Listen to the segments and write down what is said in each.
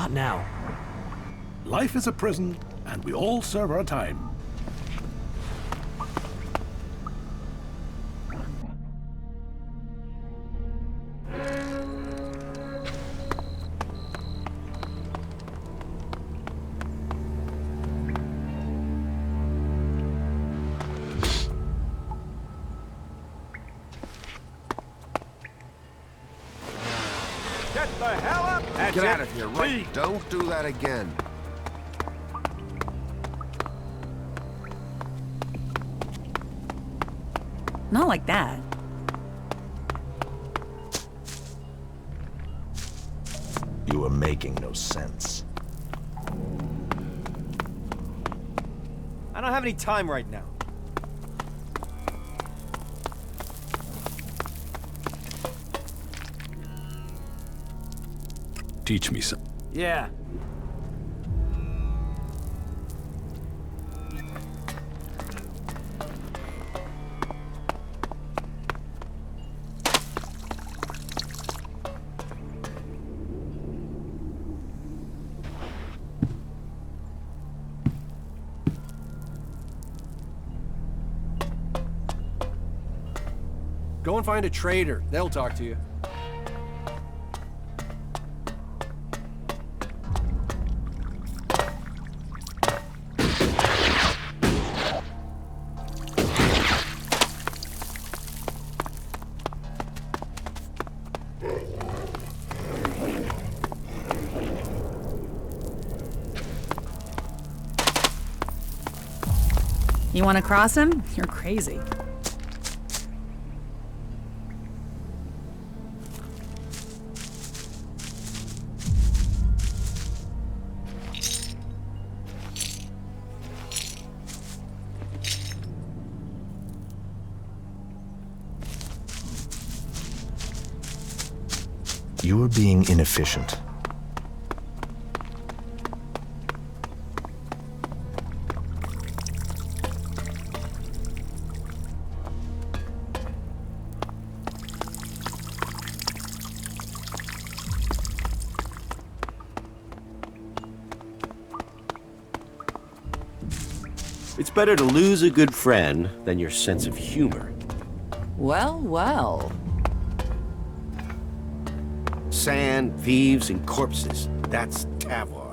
Not now. Life is a prison, and we all serve our time. Get the hell up! That's Get it. out of here, right? Leave. Don't do that again. Not like that. You are making no sense. I don't have any time right now. Teach me some. Yeah. Go and find a trader. They'll talk to you. You want to cross him? You're crazy. You are being inefficient. It's better to lose a good friend than your sense of humor. Well, well. Sand, thieves, and corpses. That's Tavar.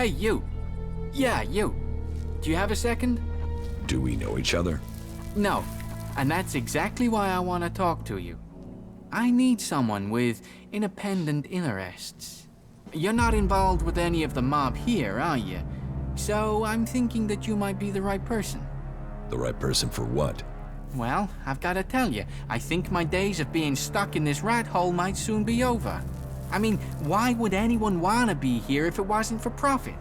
Hey, you. Yeah, you. Do you have a second? Do we know each other? No. And that's exactly why I want to talk to you. I need someone with independent interests. You're not involved with any of the mob here, are you? So I'm thinking that you might be the right person. The right person for what? Well, I've got to tell you, I think my days of being stuck in this rat hole might soon be over. I mean, why would anyone want to be here if it wasn't for profit?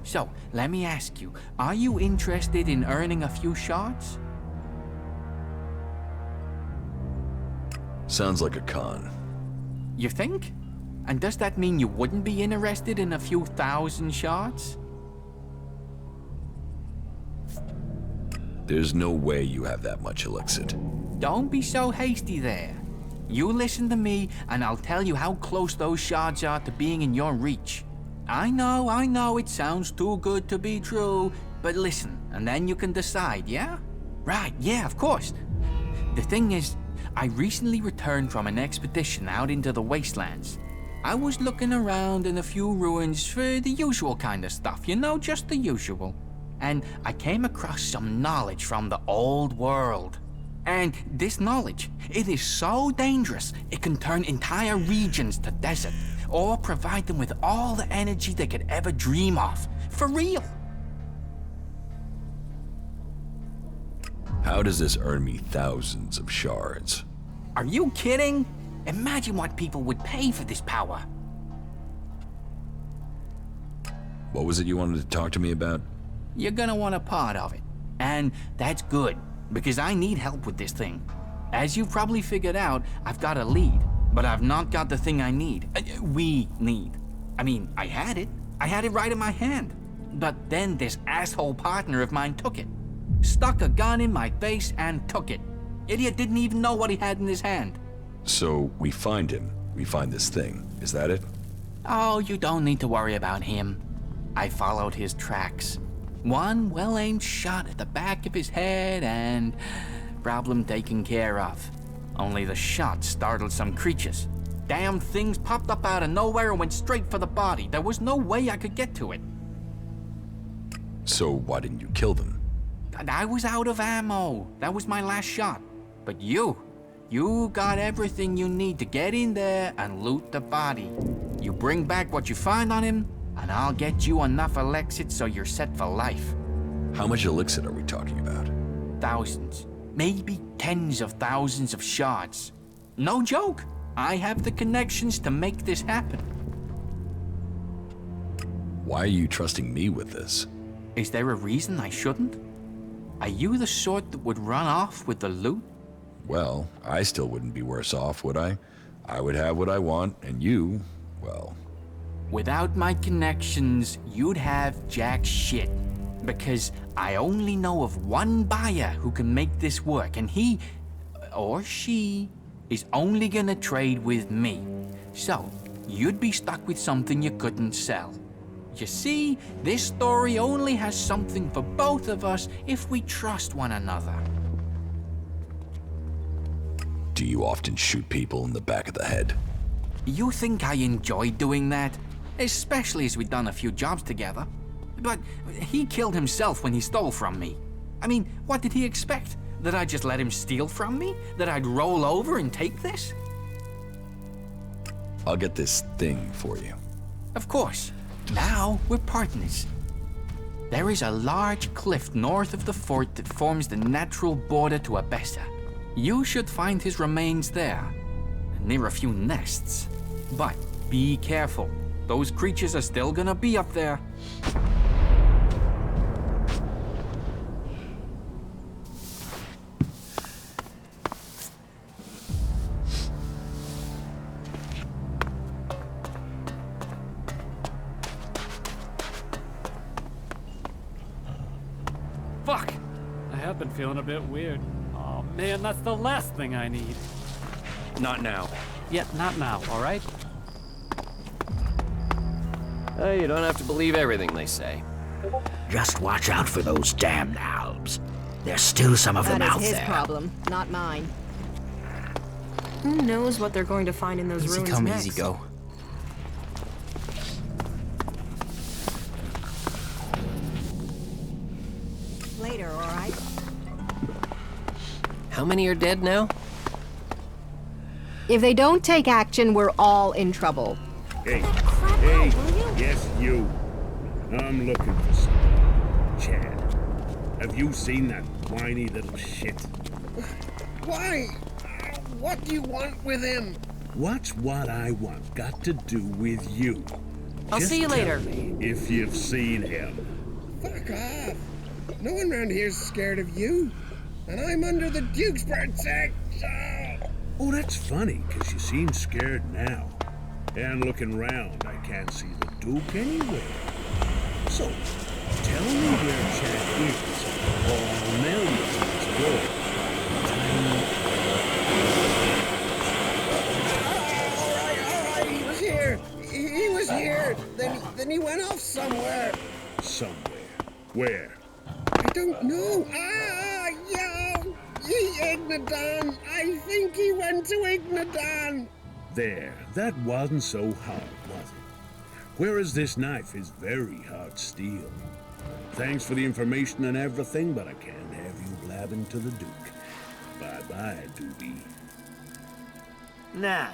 So, let me ask you, are you interested in earning a few shards? Sounds like a con. You think? And does that mean you wouldn't be interested in a few thousand shards? There's no way you have that much illicit. Don't be so hasty there. You listen to me, and I'll tell you how close those shards are to being in your reach. I know, it sounds too good to be true, but listen, and then you can decide, yeah? Right, yeah, of course. The thing is, I recently returned from an expedition out into the wastelands. I was looking around in a few ruins for the usual kind of stuff, you know, just the usual. And I came across some knowledge from the old world. And this knowledge, it is so dangerous, it can turn entire regions to desert, or provide them with all the energy they could ever dream of. For real. How does this earn me thousands of shards? Are you kidding? Imagine what people would pay for this power. What was it you wanted to talk to me about? You're gonna want a part of it. And that's good, because I need help with this thing. As you've probably figured out, I've got a lead, but I've not got the thing I need. We need. I mean, I had it right in my hand. But then this asshole partner of mine took it. Stuck a gun in my face and took it. Idiot didn't even know what he had in his hand. So we find him. We find this thing. Is that it? Oh, you don't need to worry about him. I followed his tracks. One well-aimed shot at the back of his head and problem taken care of. Only the shot startled some creatures. Damn things popped up out of nowhere and went straight for the body. There was no way I could get to it. So why didn't you kill them? I was out of ammo. That was my last shot. But you got everything you need to get in there and loot the body. You bring back what you find on him, and I'll get you enough elixir so you're set for life. How much elixir are we talking about? Thousands, maybe tens of thousands of shards. No joke. I have the connections to make this happen. Why are you trusting me with this? Is there a reason I shouldn't? Are you the sort that would run off with the loot? Well, I still wouldn't be worse off, would I? I would have what I want, and you, well... Without my connections, you'd have jack shit. Because I only know of one buyer who can make this work, and he, or she, is only gonna trade with me. So, you'd be stuck with something you couldn't sell. You see, this story only has something for both of us if we trust one another. Do you often shoot people in the back of the head? You think I enjoy doing that? Especially as we've done a few jobs together. But he killed himself when he stole from me. I mean, what did he expect? That I'd just let him steal from me? That I'd roll over and take this? I'll get this thing for you. Of course. Now we're partners. There is a large cliff north of the fort that forms the natural border to Abessa. You should find his remains there, near a few nests. But be careful. Those creatures are still gonna be up there. Fuck! I have been feeling a bit weird. Oh man, that's the last thing I need. Not now. Yeah, not now, alright? You don't have to believe everything they say. Just watch out for those damned albs. There's still some of them out there. That is his problem, not mine. Who knows what they're going to find in those Easy ruins come, next? easy go. Later, all right? How many are dead now? If they don't take action, we're all in trouble. Hey, Crap hey, out, will you? yes, you. I'm looking for something. Chad, have you seen that whiny little shit? Why? What do you want with him? What's what I want got to do with you? I'll Just see you later. tell me if you've seen him. Fuck off. No one around here's scared of you. And I'm under the Duke's protection. Oh, that's funny, 'cause you seem scared now. And looking round, I can't see the Duke anywhere. So, tell me where Chad is, or I'll nail you to his door. don't know. Ah, yo! Ye Ignadon! I think he went to Ignadon! There, that wasn't so hard, was it? Whereas this knife is very hard steel. Thanks for the information and everything, but I can't have you blabbing to the Duke. Bye-bye, Doobie. Nah.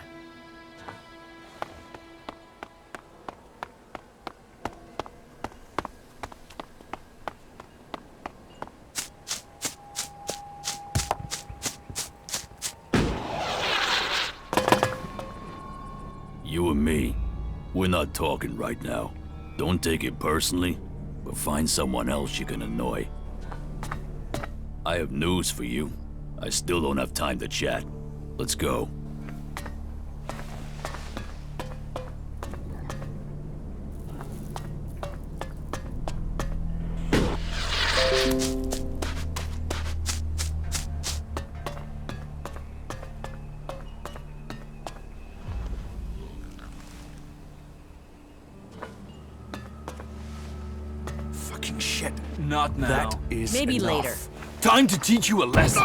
You and me, we're not talking right now. Don't take it personally, but find someone else you can annoy. I have news for you. I still don't have time to chat. Let's go. Fucking shit. Not now. That is Maybe enough. later. Time to teach you a lesson.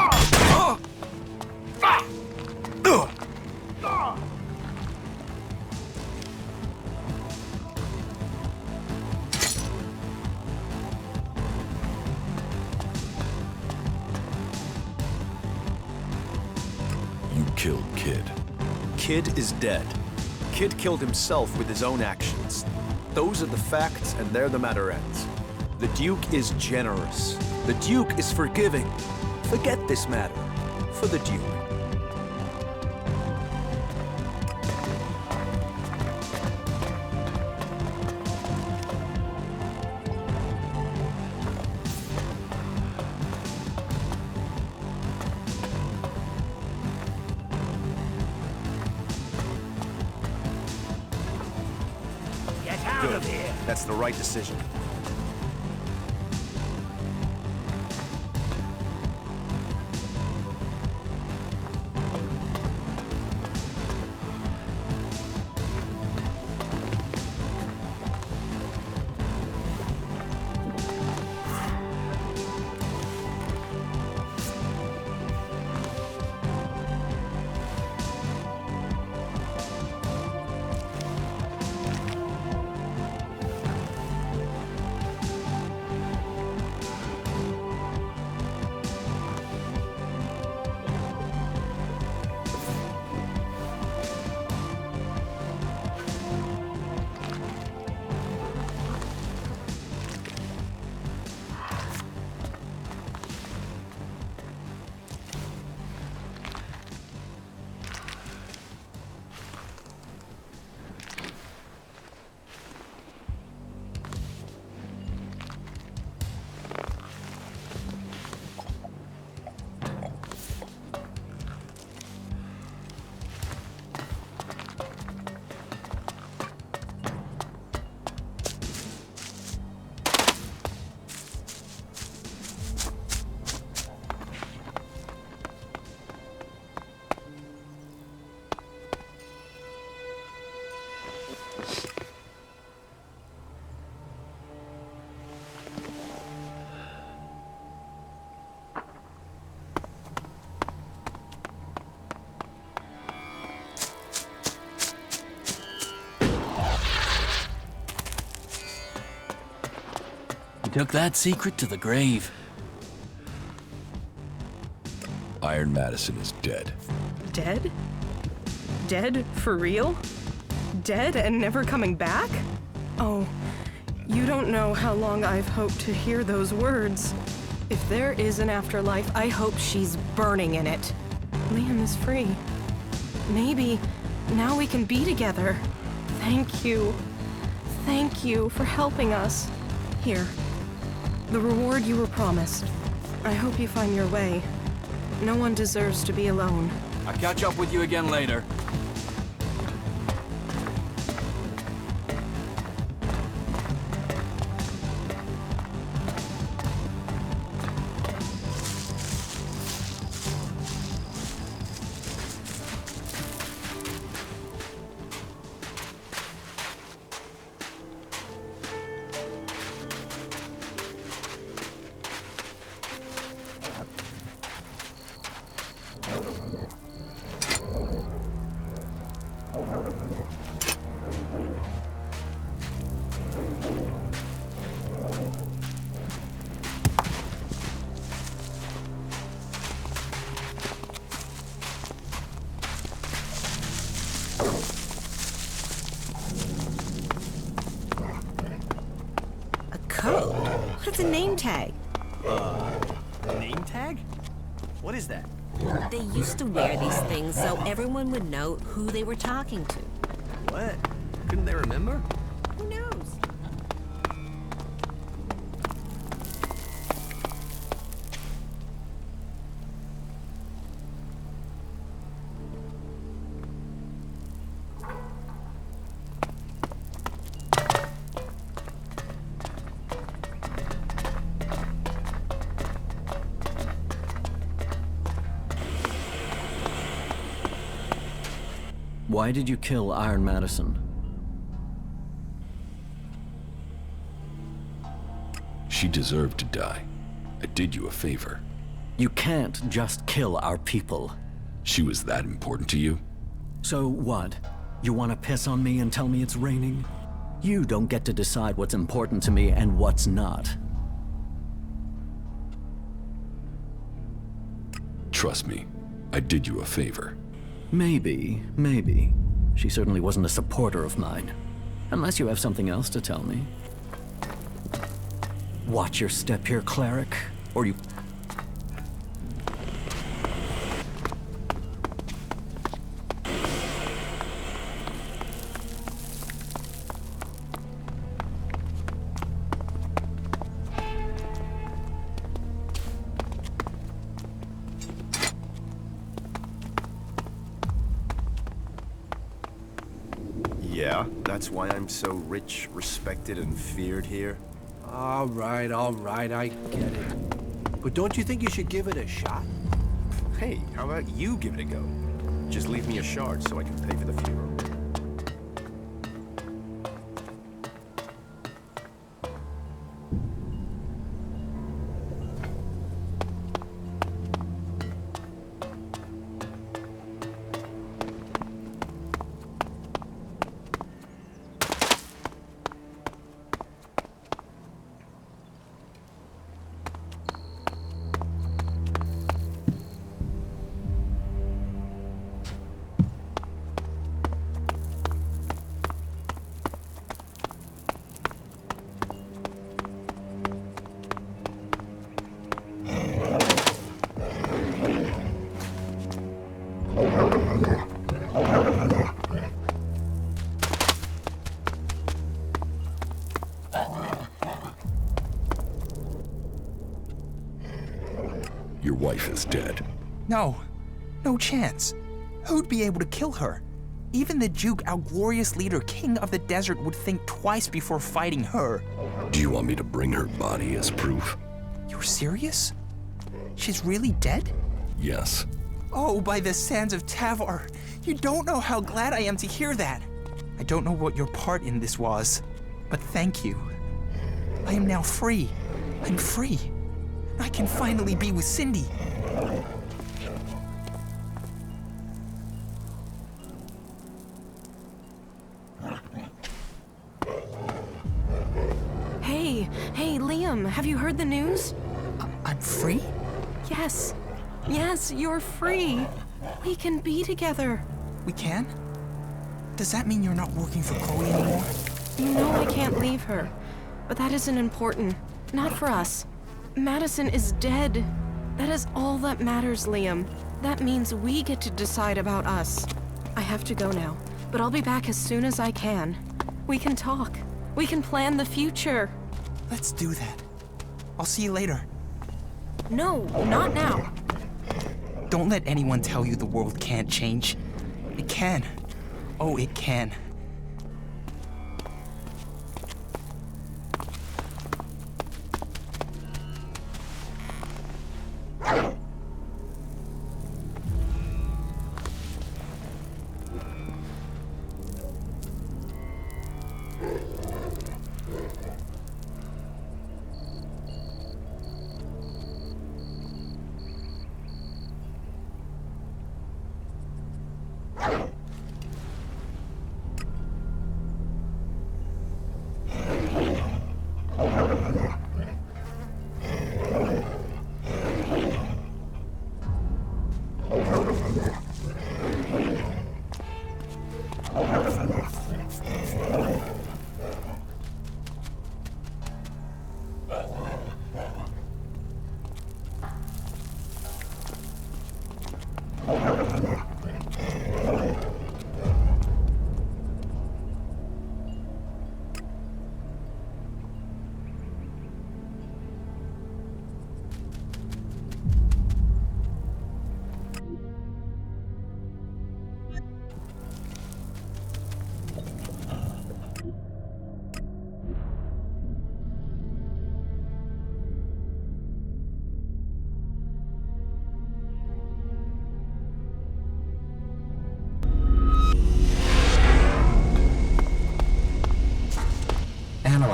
You killed Kid. Kid is dead. Kid killed himself with his own actions. Those are the facts, and there the matter ends. The Duke is generous. The Duke is forgiving. Forget this matter. For the Duke. Get out of here! That's the right decision. He took that secret to the grave. Iron Madison is dead. Dead? Dead for real? Dead and never coming back? Oh, you don't know how long I've hoped to hear those words. If there is an afterlife, I hope she's burning in it. Liam is free. Maybe now we can be together. Thank you. Thank you for helping us. Here, the reward you were promised. I hope you find your way. No one deserves to be alone. I'll catch up with you again later. tag. Name tag? What is that? They used to wear these things so everyone would know who they were talking to. What? Couldn't they remember? Who knows? Why did you kill Iron Madison? She deserved to die. I did you a favor. You can't just kill our people. She was that important to you? So what? You want to piss on me and tell me it's raining? You don't get to decide what's important to me and what's not. Trust me, I did you a favor. Maybe. She certainly wasn't a supporter of mine. Unless you have something else to tell me. Watch your step here, cleric, or you... Yeah, that's why I'm so rich, respected, and feared here. All right, I get it. But don't you think you should give it a shot? Hey, how about you give it a go? Just leave me a shard so I can pay for the funeral. Your wife is dead. No chance. Who'd be able to kill her? Even the Duke, our glorious leader, king of the desert, would think twice before fighting her. Do you want me to bring her body as proof? You're serious? She's really dead? Yes. Oh, by the sands of Tavar. You don't know how glad I am to hear that. I don't know what your part in this was, but thank you. I am now free. I'm free. I can finally be with Cindy. Hey, Liam, have you heard the news? I'm free? Yes, you're free. We can be together. We can? Does that mean you're not working for Chloe anymore? You know I can't leave her, but that isn't important. Not for us. Madison is dead. That is all that matters, Liam. That means we get to decide about us. I have to go now, but I'll be back as soon as I can. We can talk. We can plan the future. Let's do that. I'll see you later. No, not now. Don't let anyone tell you the world can't change. It can. Oh, it can.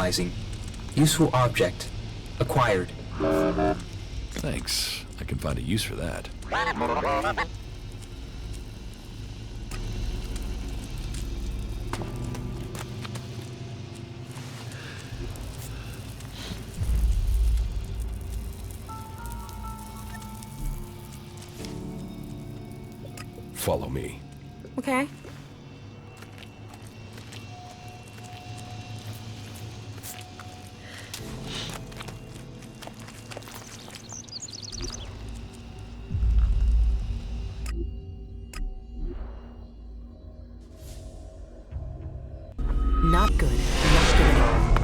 Analyzing. Useful object. Acquired. Thanks. I can find a use for that. Follow me. Okay. Not good. Not good at all.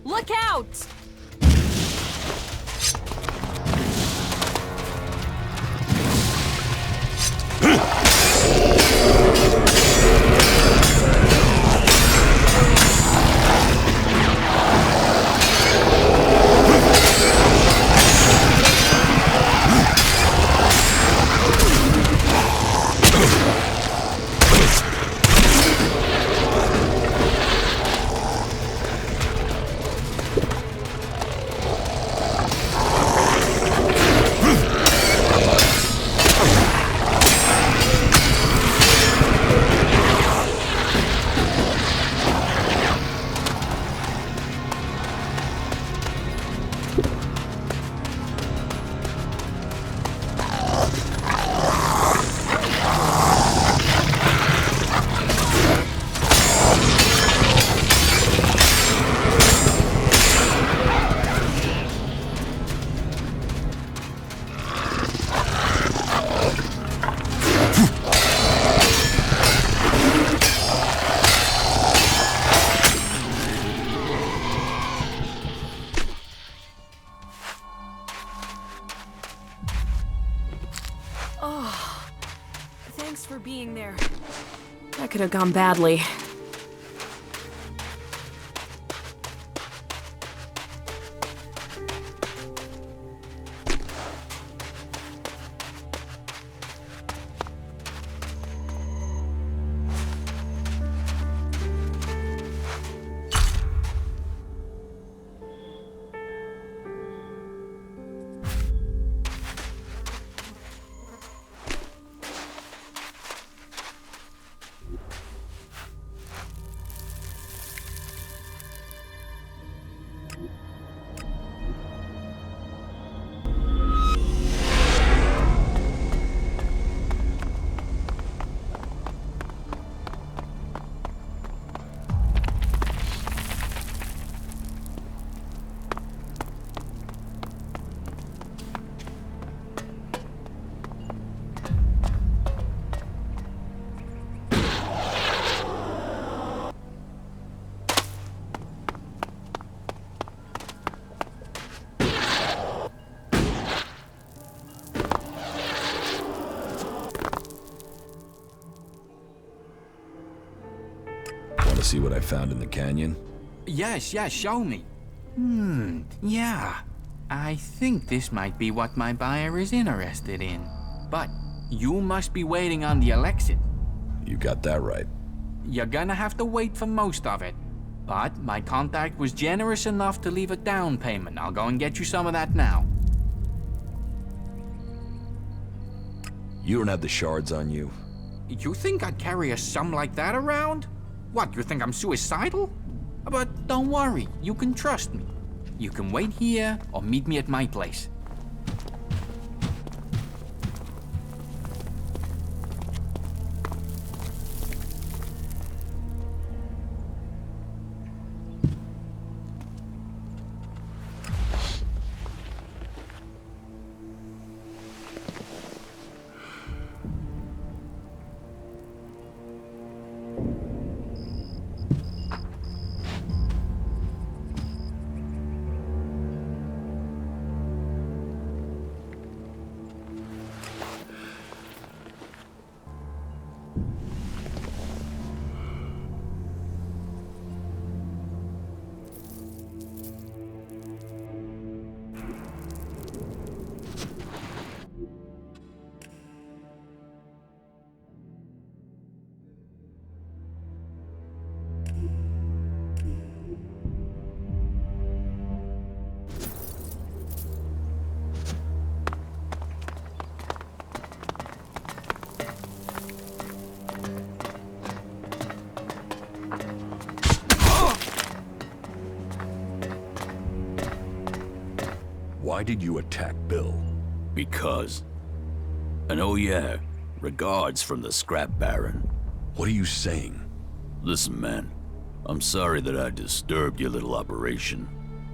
Look out! Oh, thanks for being there. That could have gone badly. see what I found in the canyon? Yes, show me. Yeah. I think this might be what my buyer is interested in. But you must be waiting on the ELEX. You got that right. You're gonna have to wait for most of it. But my contact was generous enough to leave a down payment. I'll go and get you some of that now. You don't have the shards on you? You think I'd carry a sum like that around? What, you think I'm suicidal? But don't worry, you can trust me. You can wait here or meet me at my place. Why did you attack Bill? Because. And oh yeah, regards from the Scrap Baron. What are you saying? Listen, man. I'm sorry that I disturbed your little operation.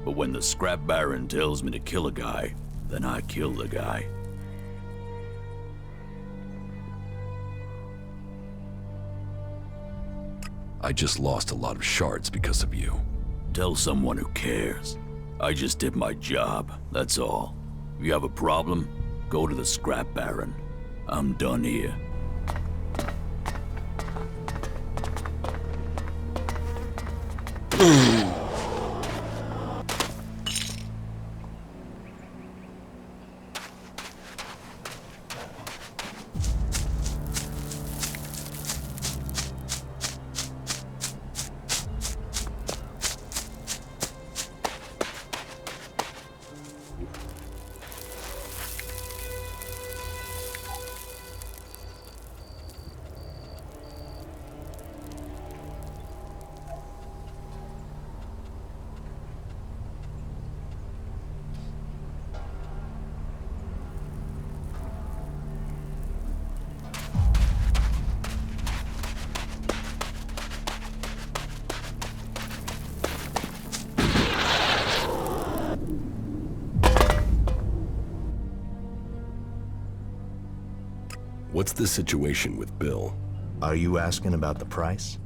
But when the Scrap Baron tells me to kill a guy, then I kill the guy. I just lost a lot of shards because of you. Tell someone who cares. I just did my job, that's all. If you have a problem, go to the Scrap Baron. I'm done here. What's the situation with Bill? Are you asking about the price?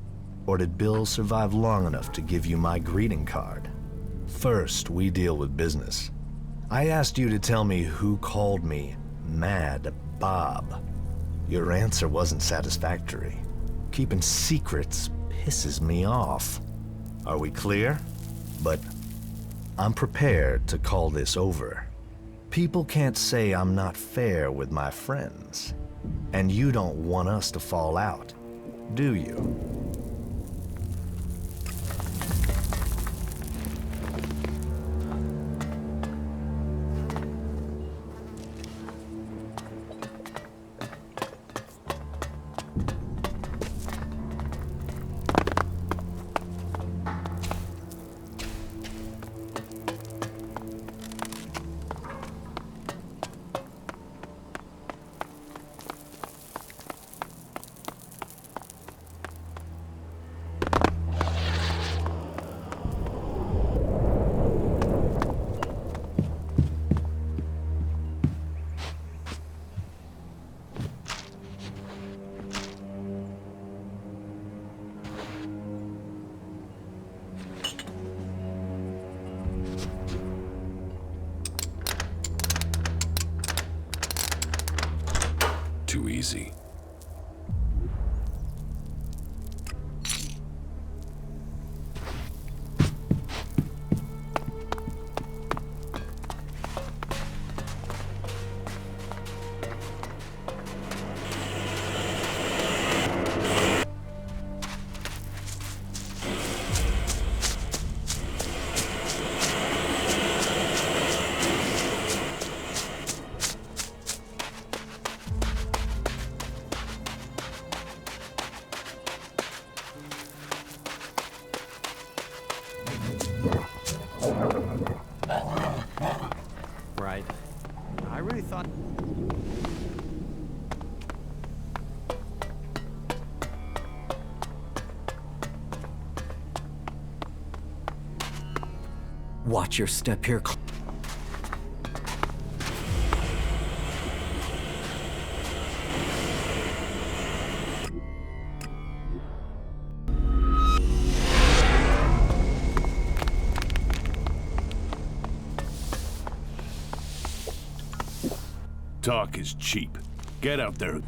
Or did Bill survive long enough to give you my greeting card? First, we deal with business. I asked you to tell me who called me Mad Bob. Your answer wasn't satisfactory. Keeping secrets pisses me off. Are we clear? But I'm prepared to call this over. People can't say I'm not fair with my friends. And you don't want us to fall out, do you? Too easy. thought... Watch your step here. Talk is cheap. Get out there.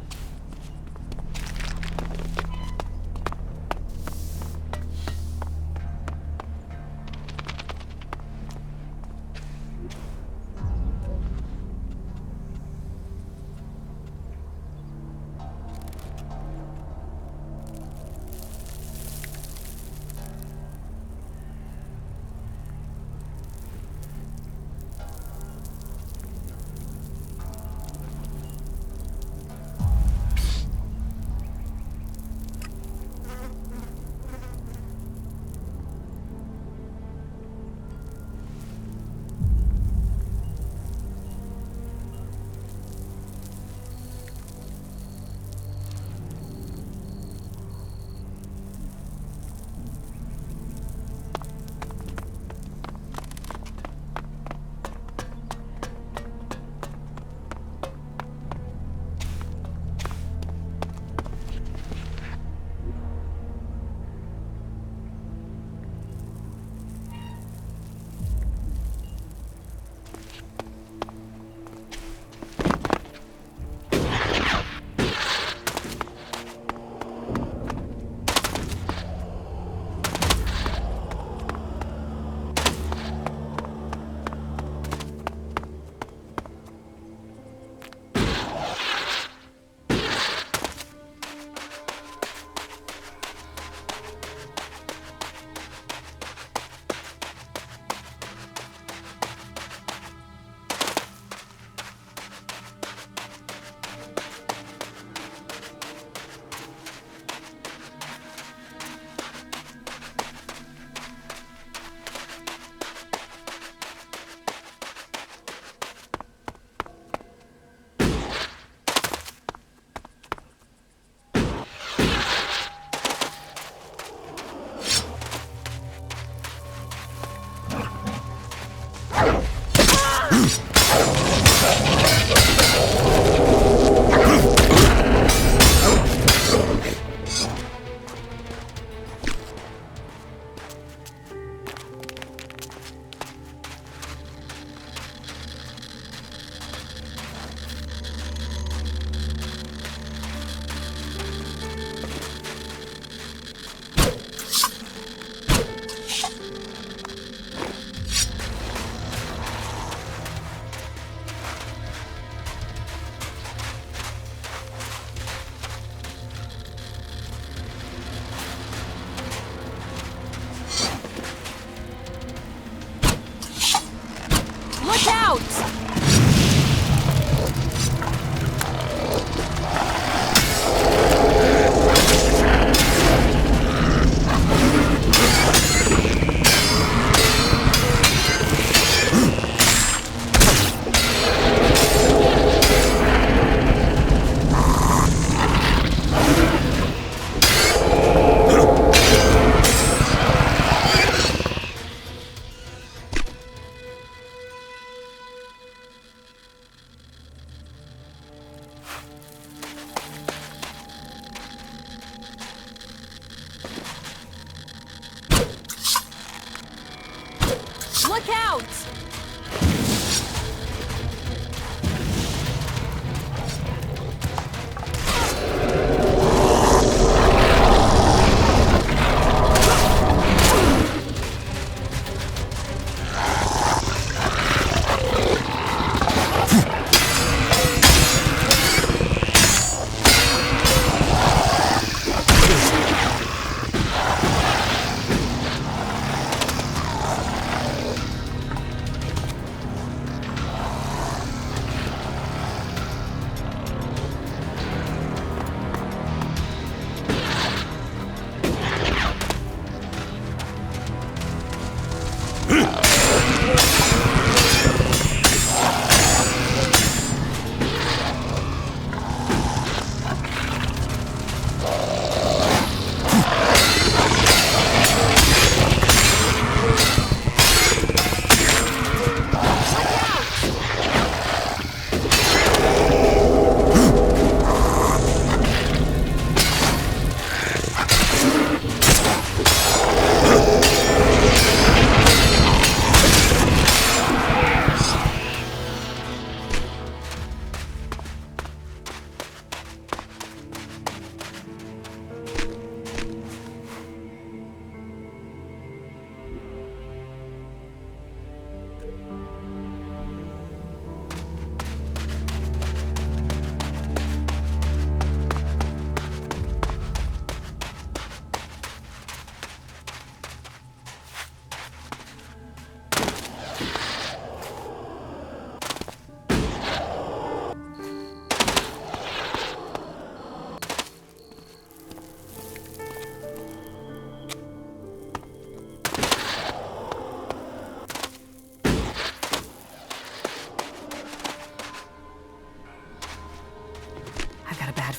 Watch out!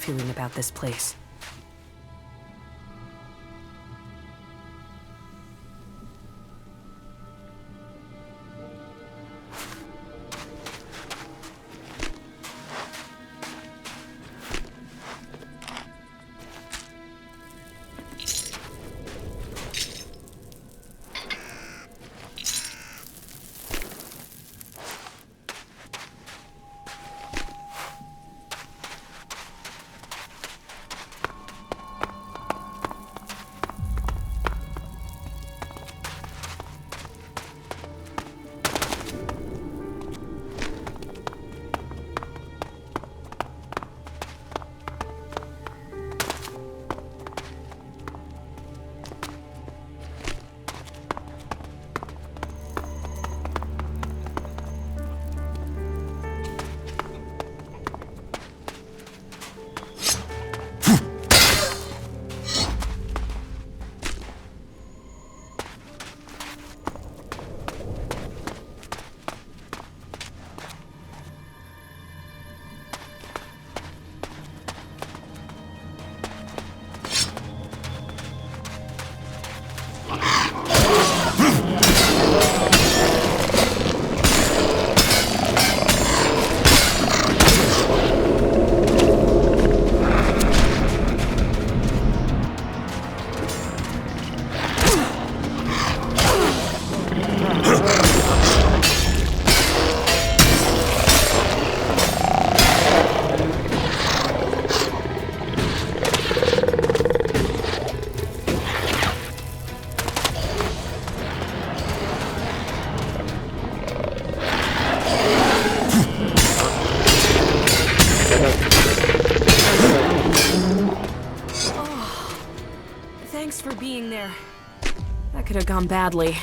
feeling about this place. Thanks for being there. That could have gone badly.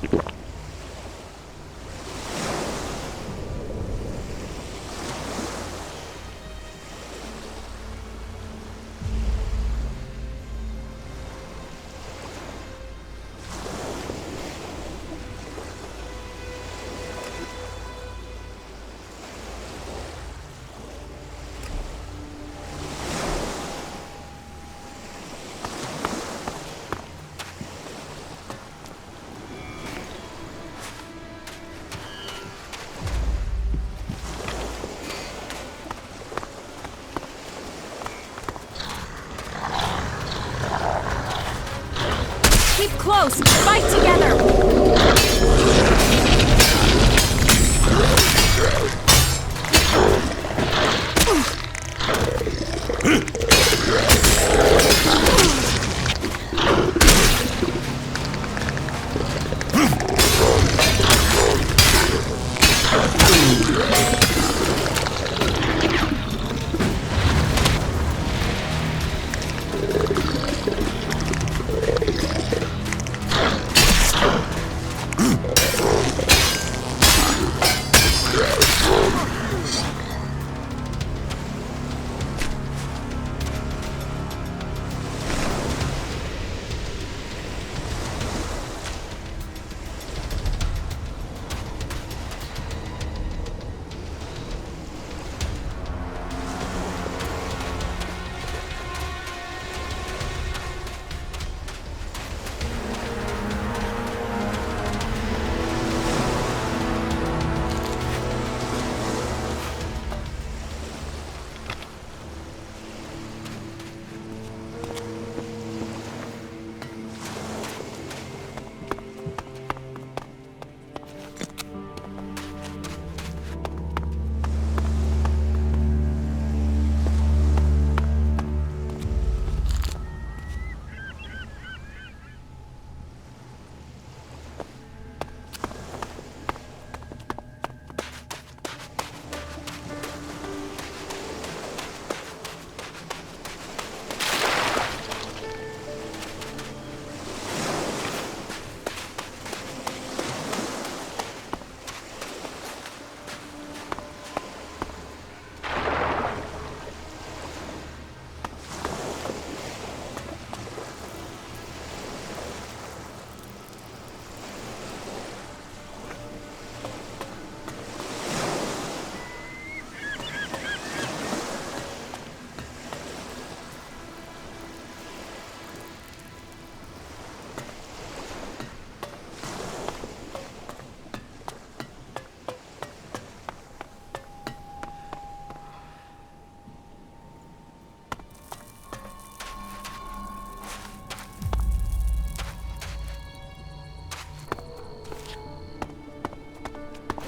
Keep close! Fight together!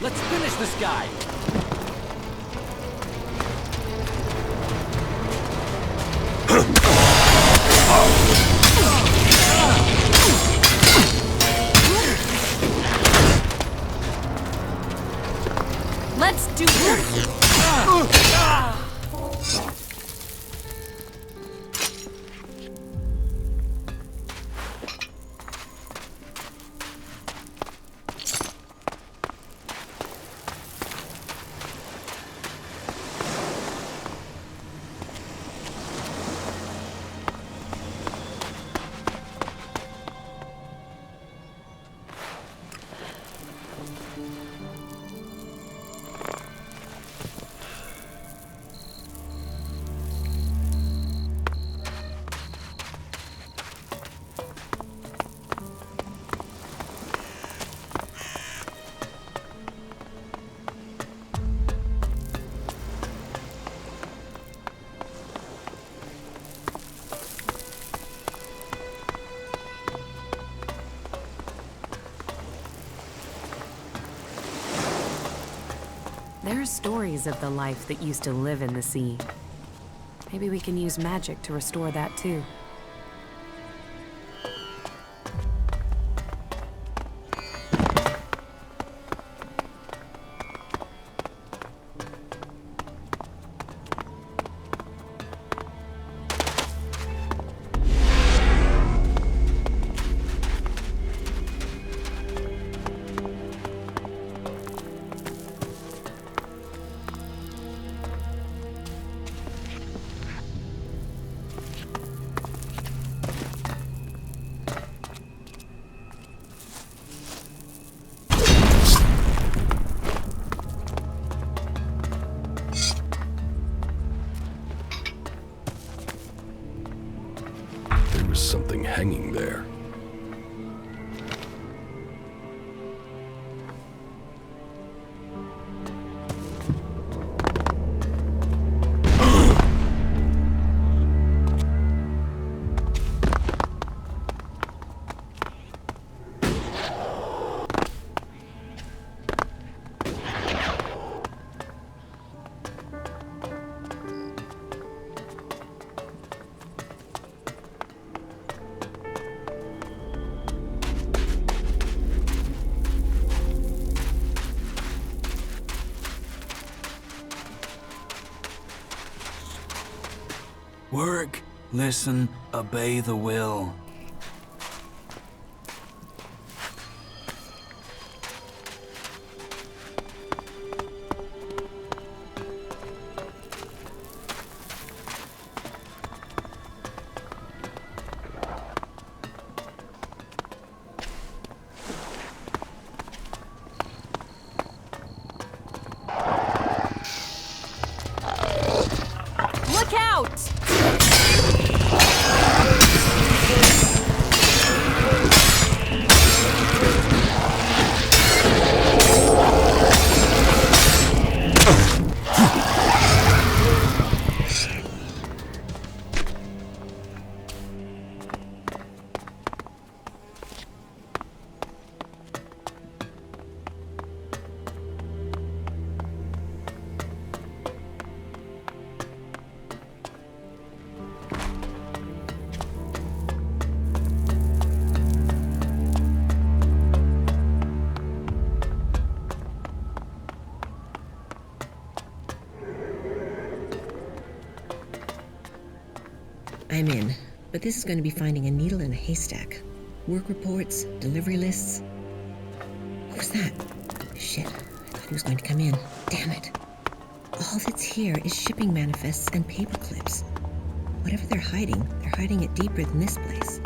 Let's finish this guy! Let's do this! There are stories of the life that used to live in the sea. Maybe we can use magic to restore that too. hanging there. Work, listen, obey the will. Look out! I'm in, but this is going to be finding a needle in a haystack. Work reports, delivery lists. Who's that? Shit, I thought he was going to come in. Damn it. All that's here is shipping manifests and paper clips. Whatever they're hiding it deeper than this place.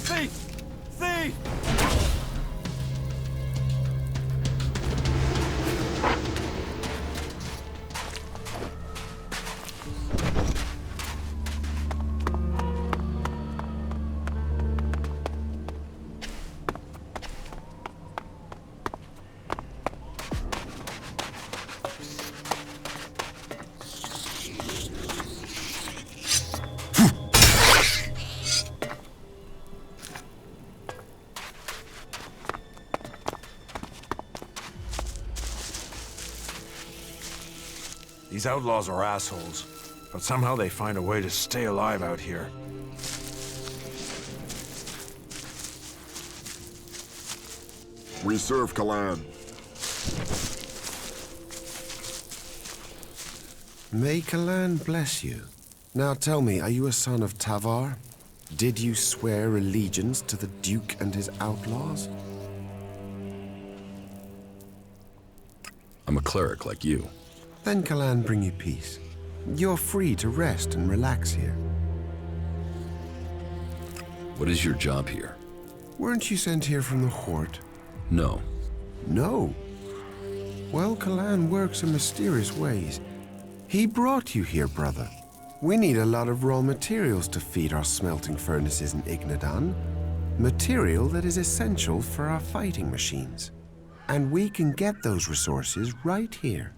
Thief! These outlaws are assholes, but somehow they find a way to stay alive out here. We serve Kalan. May Kalan bless you. Now tell me, are you a son of Tavar? Did you swear allegiance to the Duke and his outlaws? I'm a cleric like you. Then Kalan bring you peace. You're free to rest and relax here. What is your job here? Weren't you sent here from the Horde? No. No? Well, Kalan works in mysterious ways. He brought you here, brother. We need a lot of raw materials to feed our smelting furnaces in Ignadan. Material that is essential for our fighting machines. And we can get those resources right here.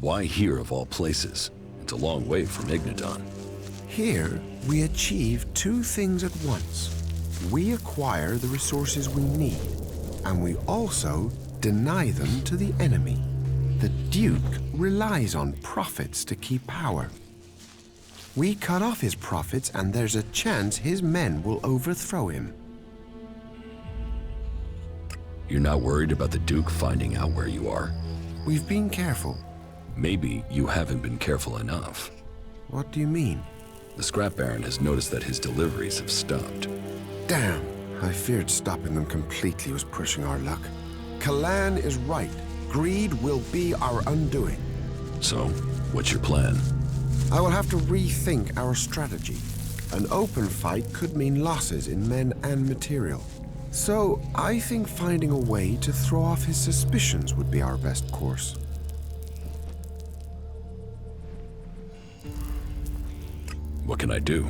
Why here of all places? It's a long way from Ignadan. Here, we achieve two things at once. We acquire the resources we need, and we also deny them to the enemy. The Duke relies on profits to keep power, We cut off his profits, and there's a chance his men will overthrow him. You're not worried about the Duke finding out where you are? We've been careful. Maybe you haven't been careful enough. What do you mean? The scrap baron has noticed that his deliveries have stopped. Damn, I feared stopping them completely was pushing our luck. Kalan is right. Greed will be our undoing. So, what's your plan? I will have to rethink our strategy. An open fight could mean losses in men and material. So, I think finding a way to throw off his suspicions would be our best course. What can I do?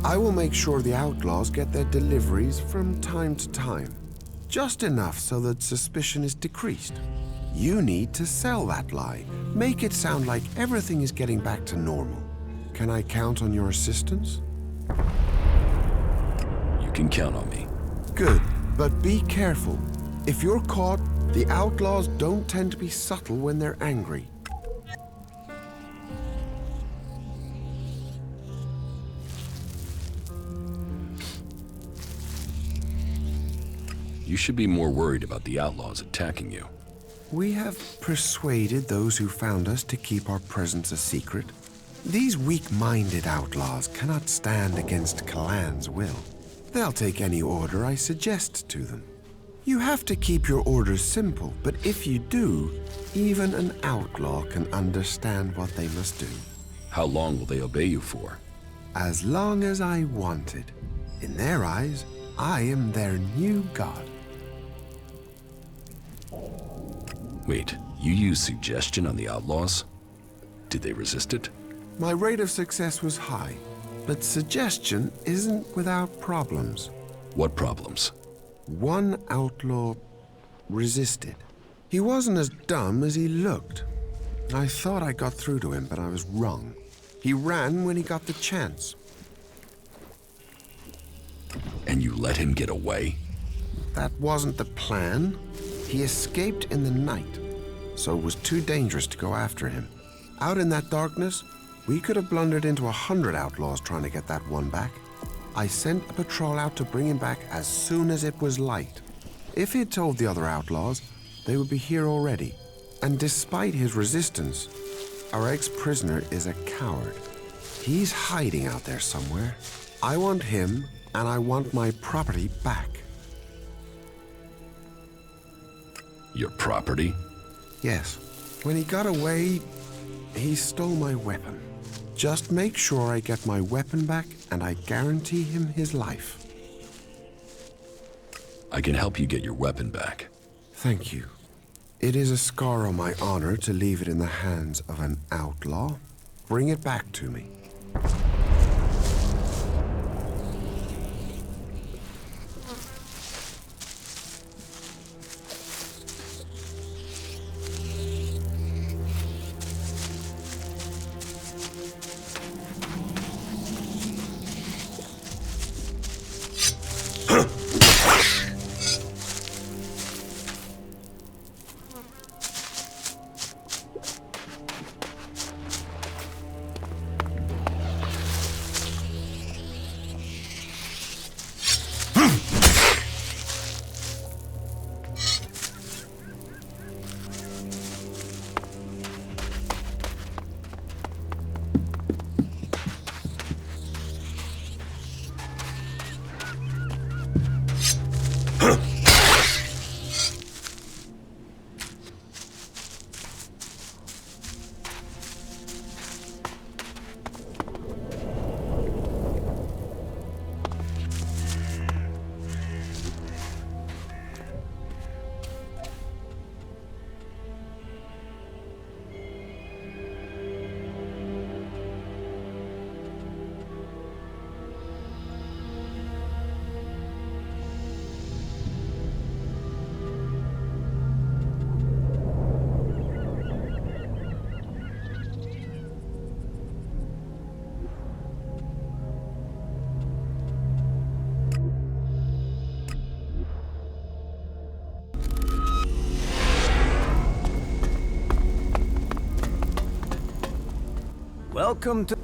I will make sure the outlaws get their deliveries from time to time. Just enough so that suspicion is decreased. You need to sell that lie. Make it sound like everything is getting back to normal. Can I count on your assistance? You can count on me. Good, but be careful. If you're caught, the outlaws don't tend to be subtle when they're angry. You should be more worried about the outlaws attacking you. We have persuaded those who found us to keep our presence a secret. These weak-minded outlaws cannot stand against Kalan's will. They'll take any order I suggest to them. You have to keep your orders simple, but if you do, even an outlaw can understand what they must do. How long will they obey you for? As long as I wanted. In their eyes, I am their new god. Wait, you used suggestion on the outlaws? Did they resist it? My rate of success was high, but suggestion isn't without problems. What problems? One outlaw resisted. He wasn't as dumb as he looked. I thought I got through to him, but I was wrong. He ran when he got the chance. And you let him get away? That wasn't the plan. He escaped in the night, so it was too dangerous to go after him. Out in that darkness, we could have blundered into 100 outlaws trying to get that one back. I sent a patrol out to bring him back as soon as it was light. If he'd told the other outlaws, they would be here already. And despite his resistance, our ex-prisoner is a coward. He's hiding out there somewhere. I want him, and I want my property back. Your property? Yes. When he got away, he stole my weapon. Just make sure I get my weapon back, and I guarantee him his life. I can help you get your weapon back. Thank you. It is a scar on my honor to leave it in the hands of an outlaw. Bring it back to me. Welcome to...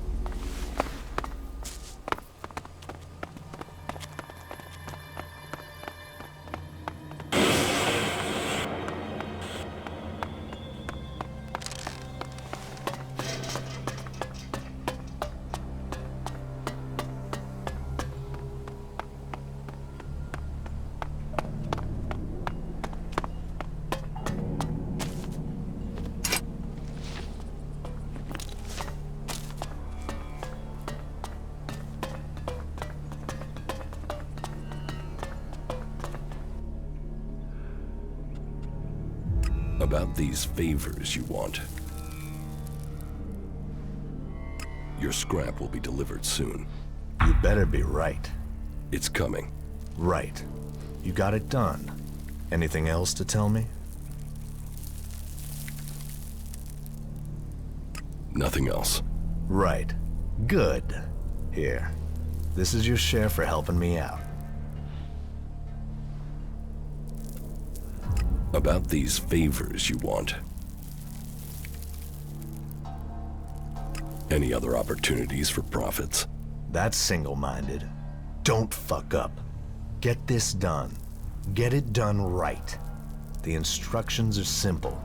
About these favors you want. Your scrap will be delivered soon. You better be right. It's coming. Right. You got it done. Anything else to tell me? Nothing else. Right. Good. Here. This is your share for helping me out. About these favors you want. Any other opportunities for profits? That's single-minded. Don't fuck up. Get this done. Get it done right. The instructions are simple.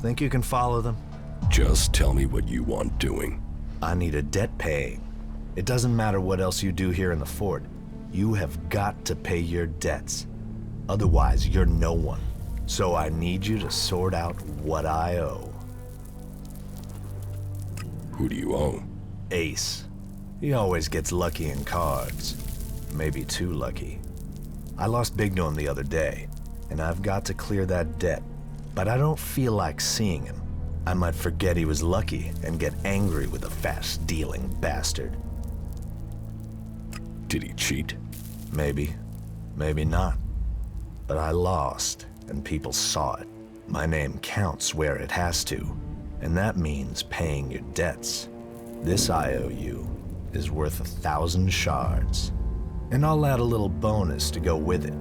Think you can follow them? Just tell me what you want doing. I need a debt paying. It doesn't matter what else you do here in the fort. You have got to pay your debts. Otherwise, you're no one. So I need you to sort out what I owe. Who do you owe? Ace. He always gets lucky in cards. Maybe too lucky. I lost big to him the other day, and I've got to clear that debt. But I don't feel like seeing him. I might forget he was lucky and get angry with the fast-dealing bastard. Did he cheat? Maybe. Maybe not. But I lost, and people saw it. My name counts where it has to, and that means paying your debts. This IOU is worth 1,000 shards, and I'll add a little bonus to go with it.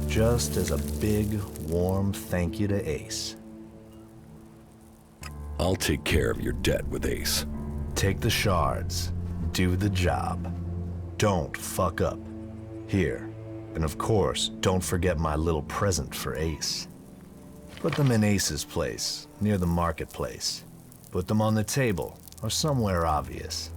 Just as a big, warm thank you to Ace. I'll take care of your debt with Ace. Take the shards. Do the job. Don't fuck up. Here. And of course, don't forget my little present for Ace. Put them in Ace's place, near the marketplace. Put them on the table, or somewhere obvious.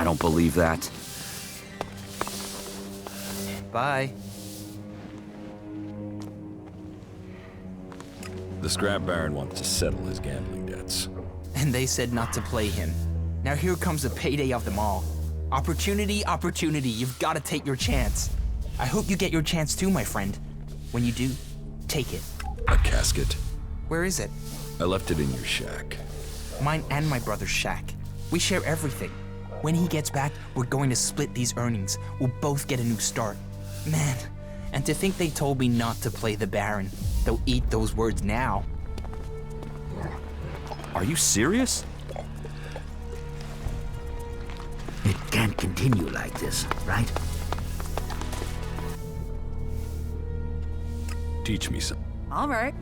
don't believe that. Bye. The Scrap Baron wants to settle his gambling debts. And they said not to play him. Now here comes the payday of them all. Opportunity, opportunity. You've got to take your chance. I hope you get your chance too, my friend. When you do, take it. A casket? Where is it? I left it in your shack. Mine and my brother's shack. We share everything. When he gets back, we're going to split these earnings. We'll both get a new start. Man, and to think they told me not to play the Baron. They'll eat those words now. Are you serious? It can't continue like this, right? Teach me some. All right.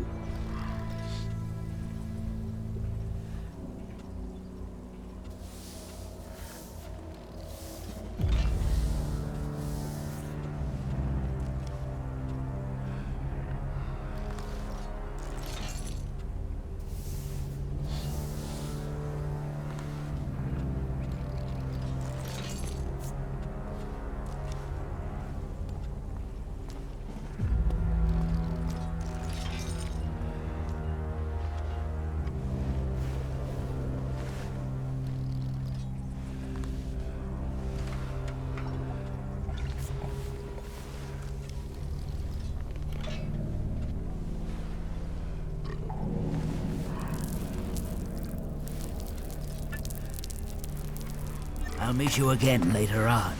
I'll meet you again later on.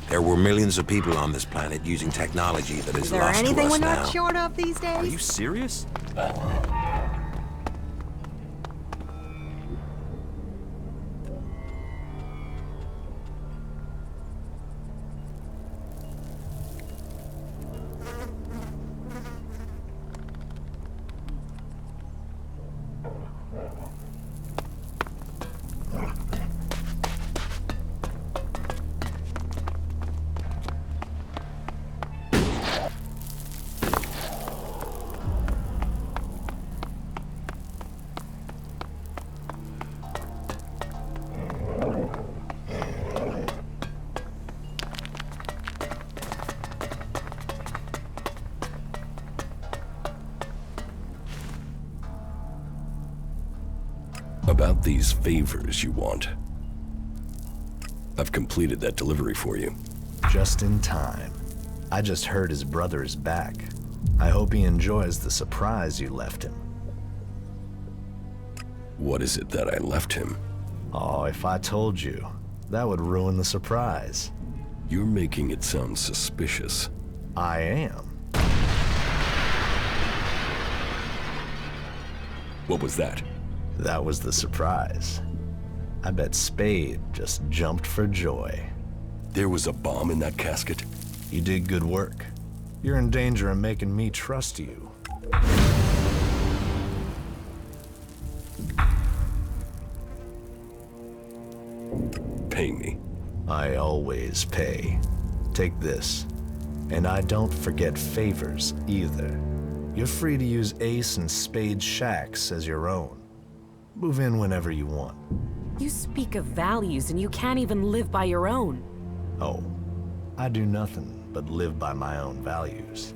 There were millions of people on this planet using technology that is there lost to anything us we're now. not short of these days? Are you serious? About these favors you want. I've completed that delivery for you. Just in time. I just heard his brother is back. I hope he enjoys the surprise you left him. What is it that I left him? Oh, if I told you, that would ruin the surprise. You're making it sound suspicious. I am. What was that? That was the surprise. I bet Spade just jumped for joy. There was a bomb in that casket? You did good work. You're in danger of making me trust you. Pay me. I always pay. Take this. And I don't forget favors either. You're free to use Ace and Spade's shacks as your own. Move in whenever you want. You speak of values and you can't even live by your own. Oh, I do nothing but live by my own values.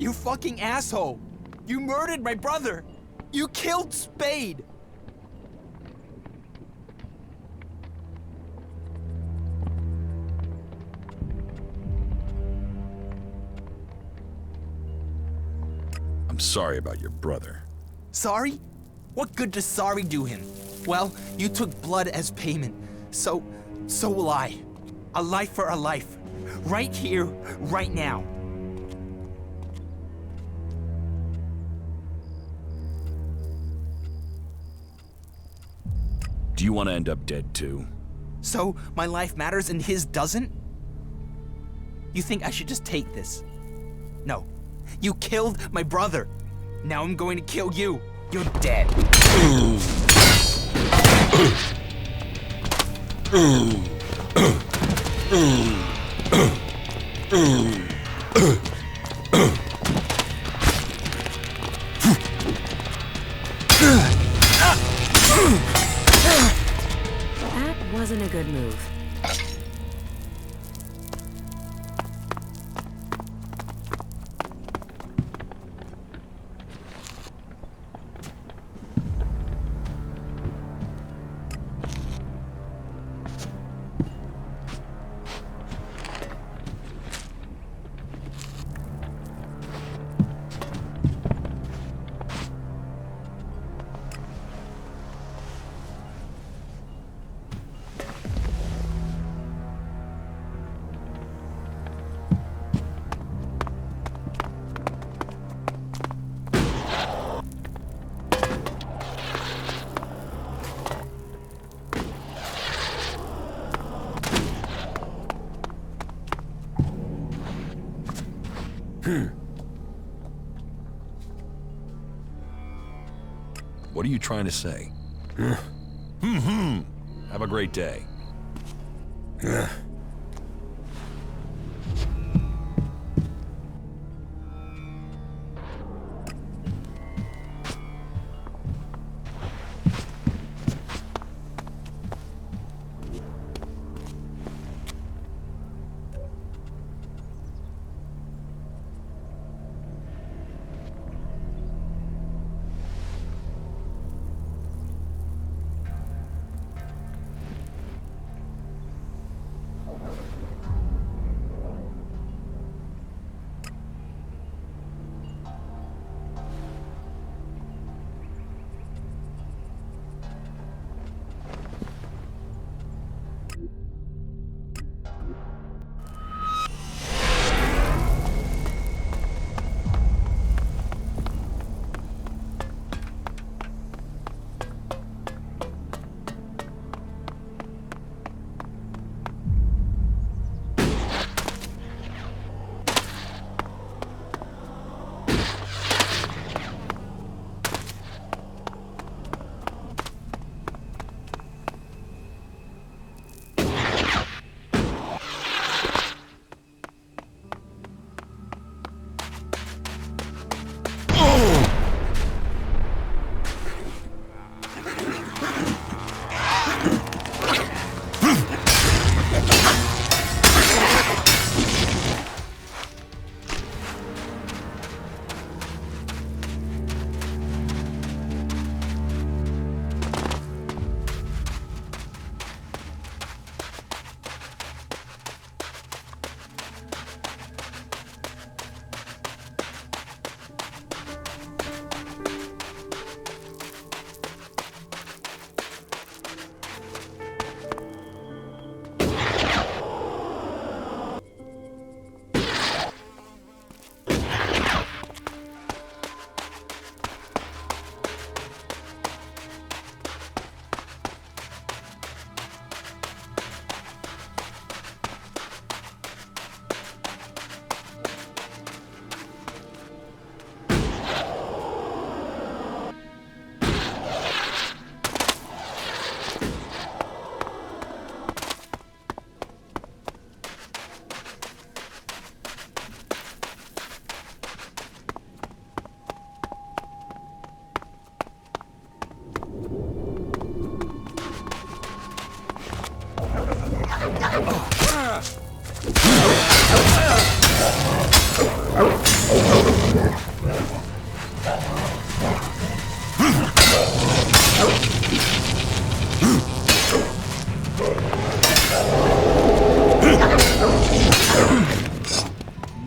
You fucking asshole! You murdered my brother! You killed Spade! I'm sorry about your brother. Sorry? What good does sorry do him? Well, you took blood as payment. So will I. A life for a life. Right here, right now. Do you want to end up dead too? So my life matters and his doesn't? You think I should just take this? No. You killed my brother. Now I'm going to kill you. You're dead. That wasn't a good move. What are you trying to say? Have a great day.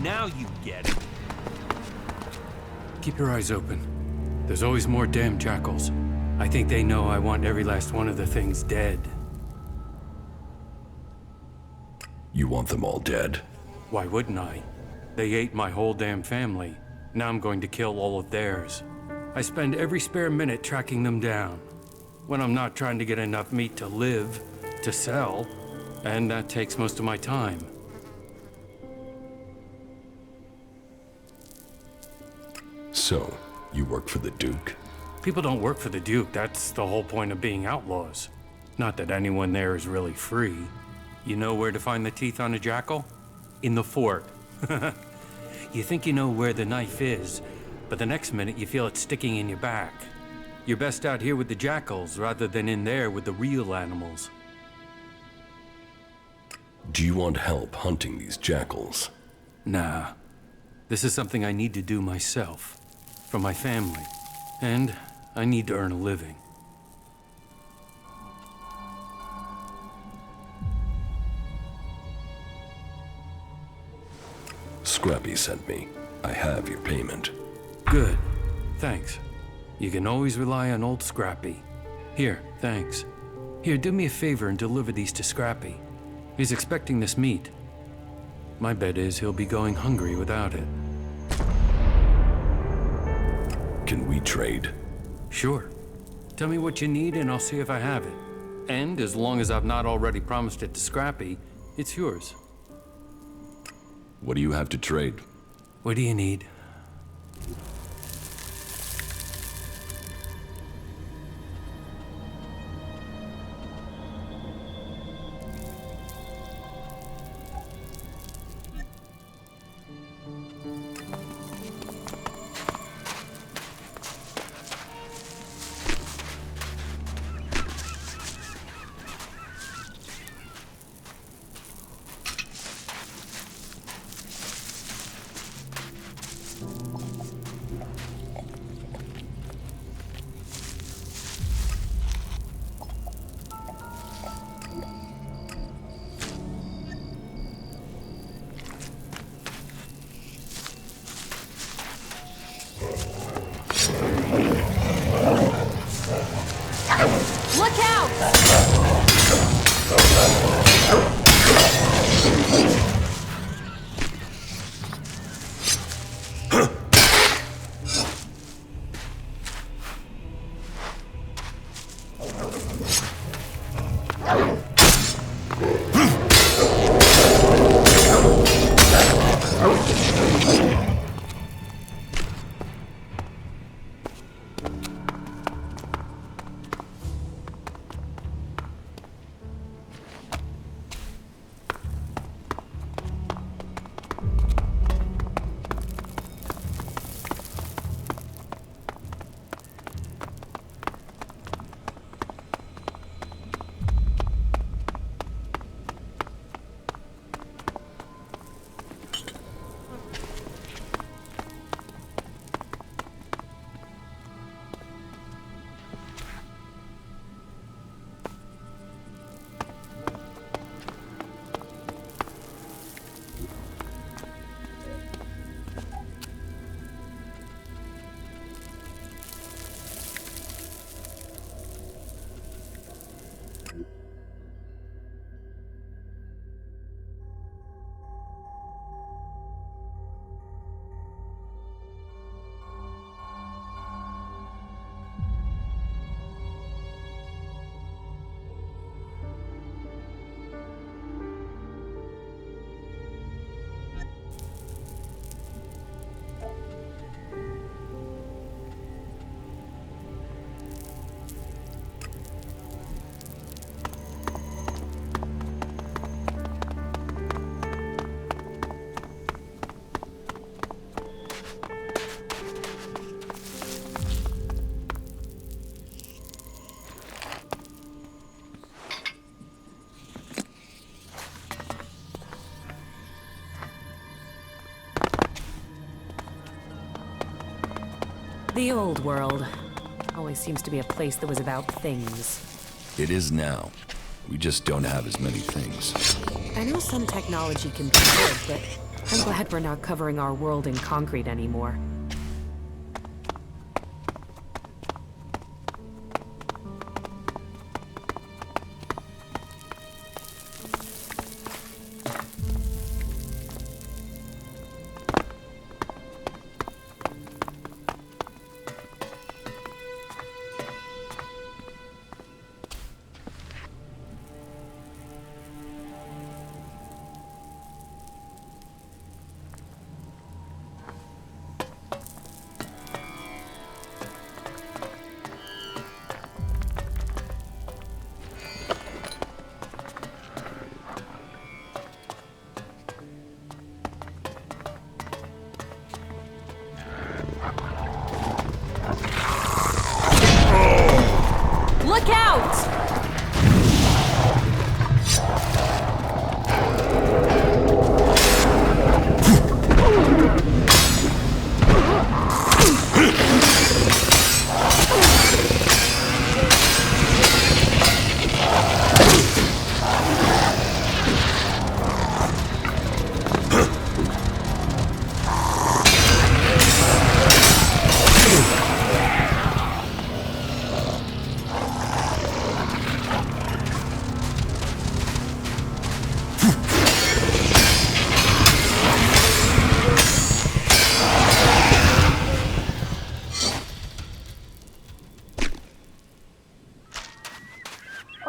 Now you get it. Keep your eyes open. There's always more damn jackals. I think they know I want every last one of the things dead. You want them all dead? Why wouldn't I? They ate my whole damn family. Now I'm going to kill all of theirs. I spend every spare minute tracking them down. When I'm not trying to get enough meat to live, to sell, and that takes most of my time. So, you work for the Duke? People don't work for the Duke. That's the whole point of being outlaws. Not that anyone there is really free. You know where to find the teeth on a jackal? In the fort. You think you know where the knife is, but the next minute you feel it sticking in your back. You're best out here with the jackals rather than in there with the real animals. Do you want help hunting these jackals? Nah. This is something I need to do myself. For my family. And I need to earn a living. Scrappy sent me. I have your payment. Good. Thanks. You can always rely on old Scrappy. Here, thanks. Here, do me a favor and deliver these to Scrappy. He's expecting this meat. My bet is he'll be going hungry without it. Can we trade? Sure. Tell me what you need and I'll see if I have it. And as long as I've not already promised it to Scrappy, it's yours. What do you have to trade? What do you need? The old world. Always seems to be a place that was about things. It is now. We just don't have as many things. I know some technology can be good, but I'm glad we're not covering our world in concrete anymore. Look out!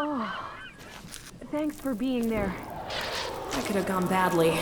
Oh, thanks for being there. That could have gone badly.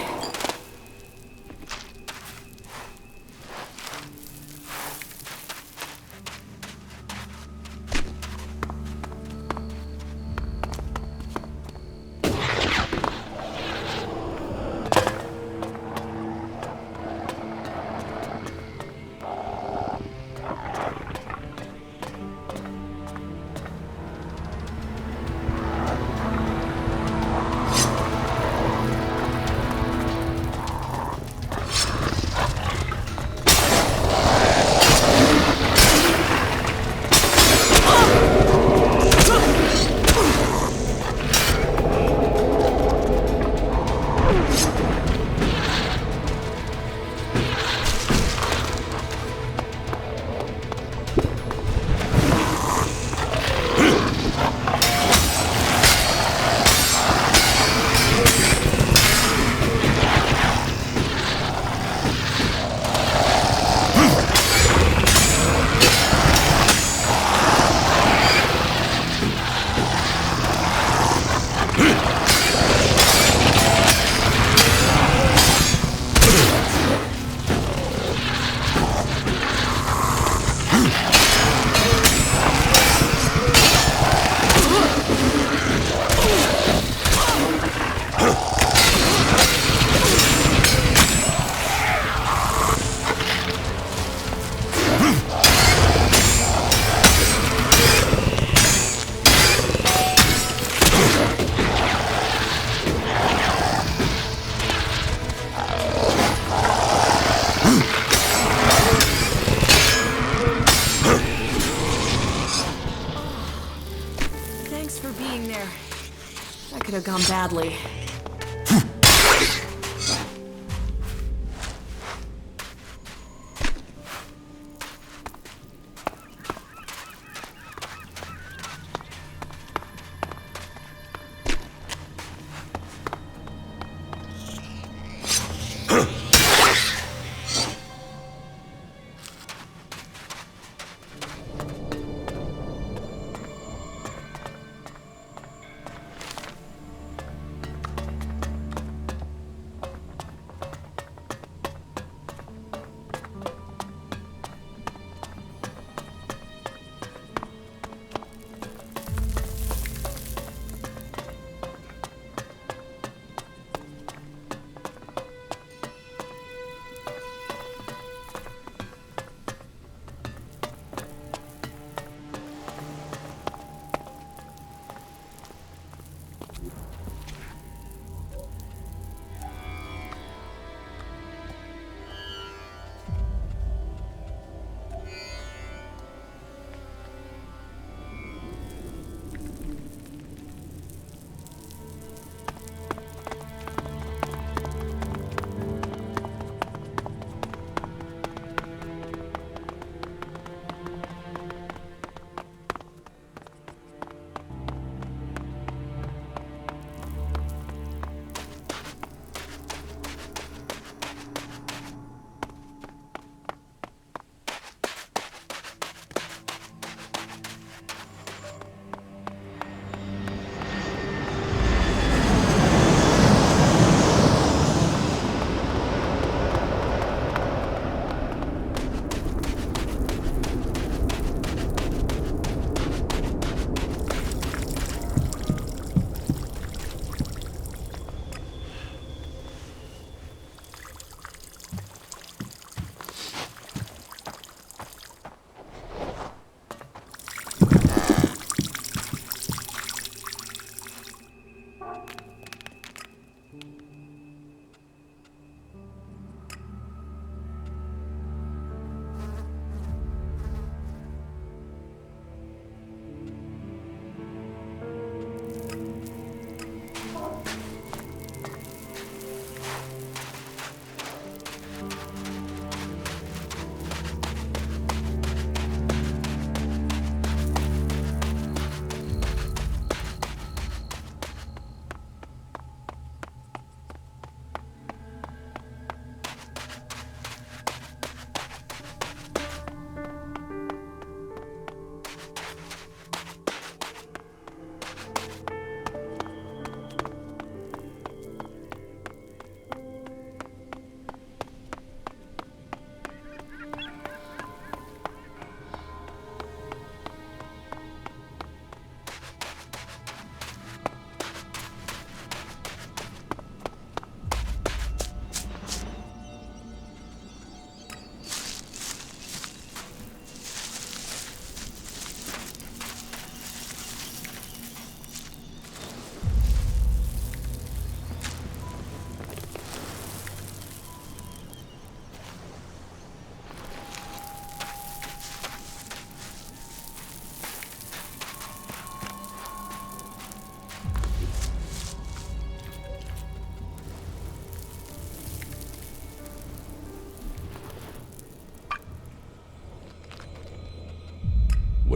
That could have gone badly.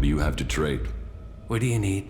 What do you have to trade? What do you need?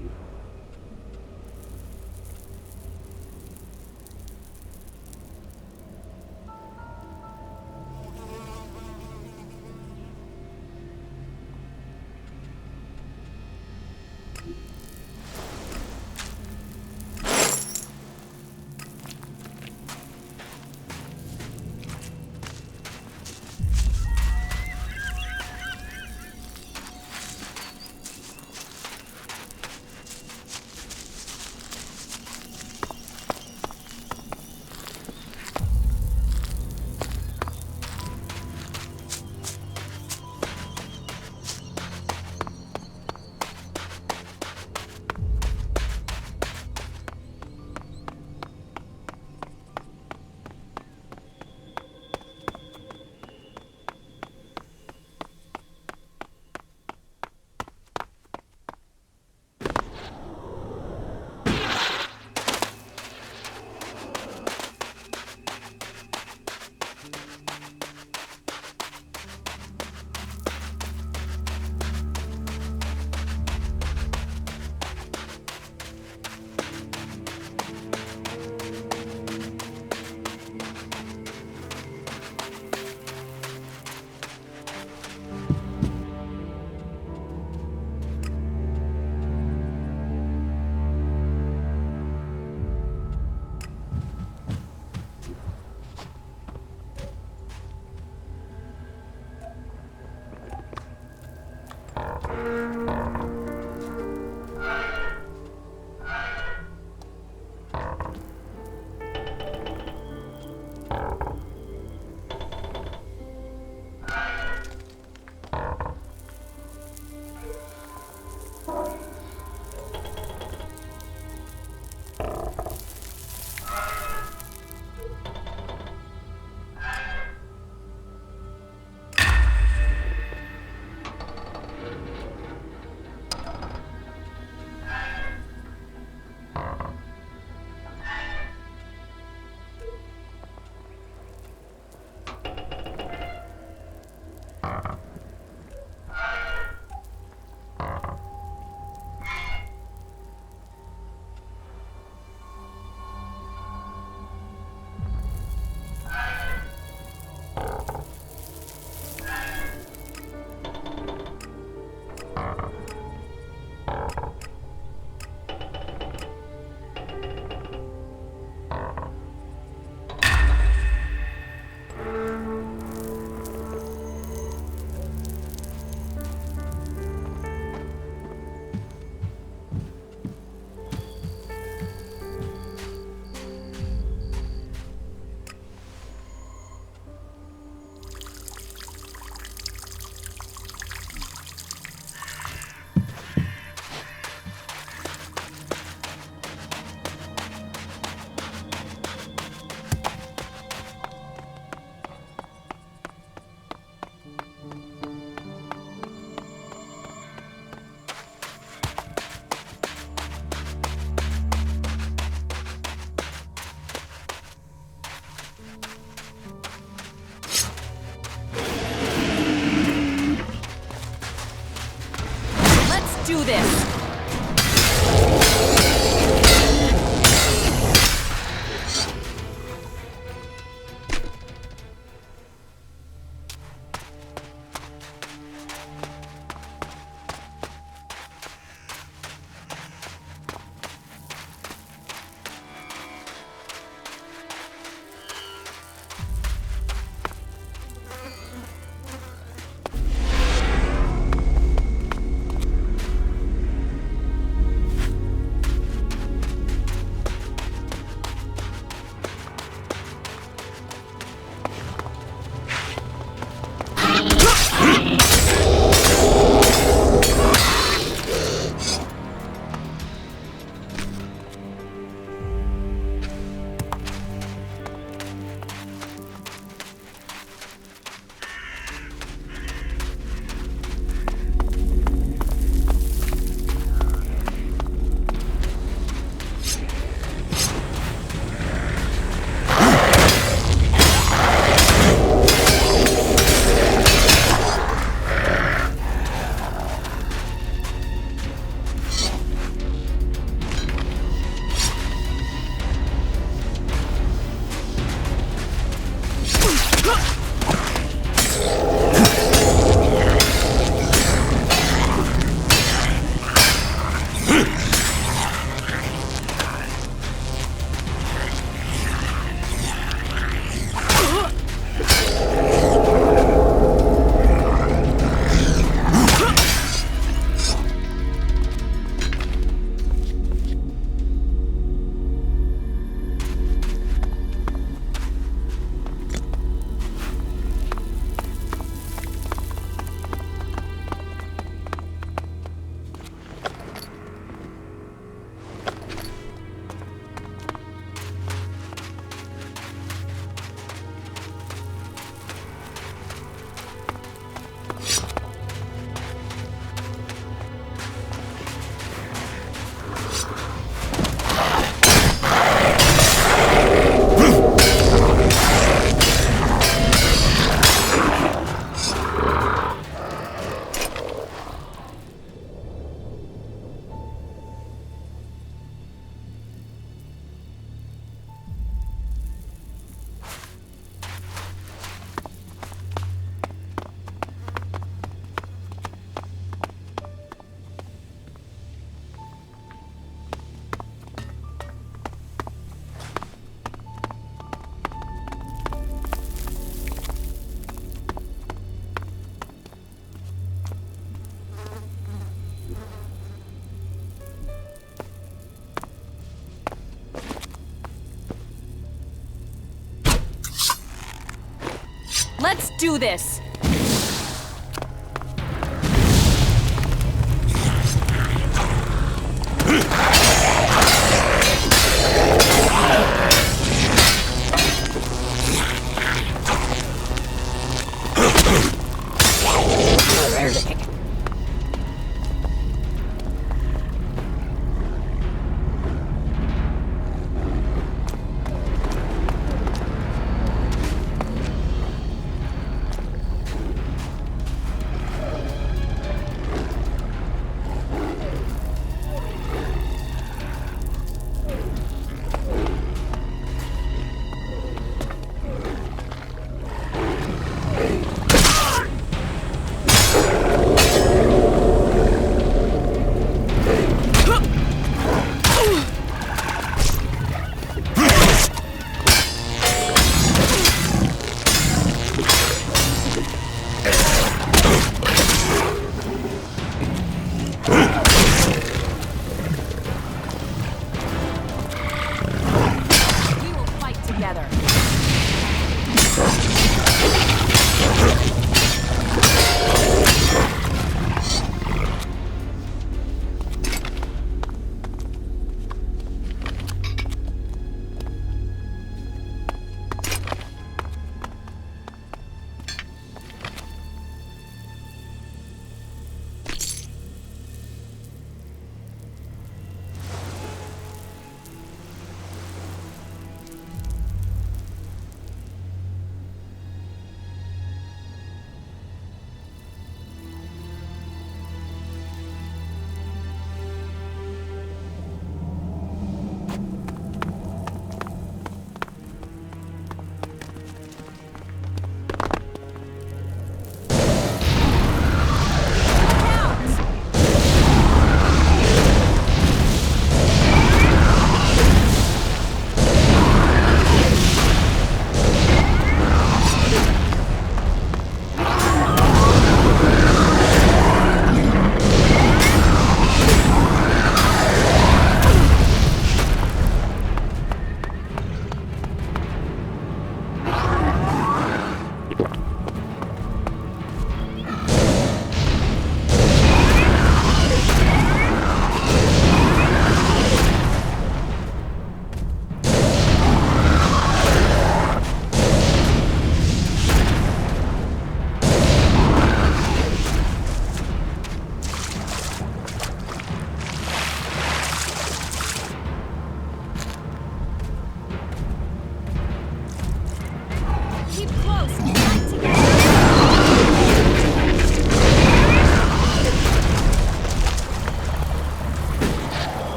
Let's do this!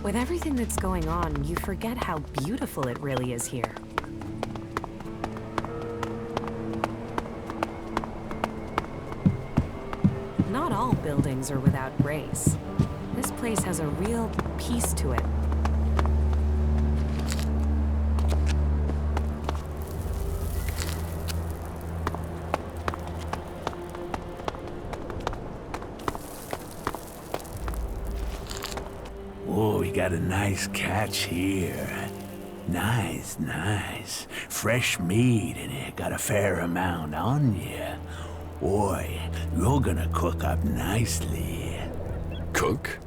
With everything that's going on, you forget how beautiful it really is here. Not all buildings are without grace. This place has a real peace to it. Oh, we got a nice catch here. Nice, nice. Fresh meat, and it got a fair amount on you. Boy, you're gonna cook up nicely. Cook?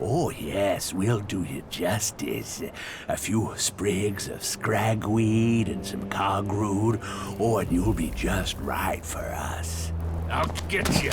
Oh, yes, we'll do you justice. A few sprigs of scragweed and some cogroot. Oh, and you'll be just right for us. I'll get you.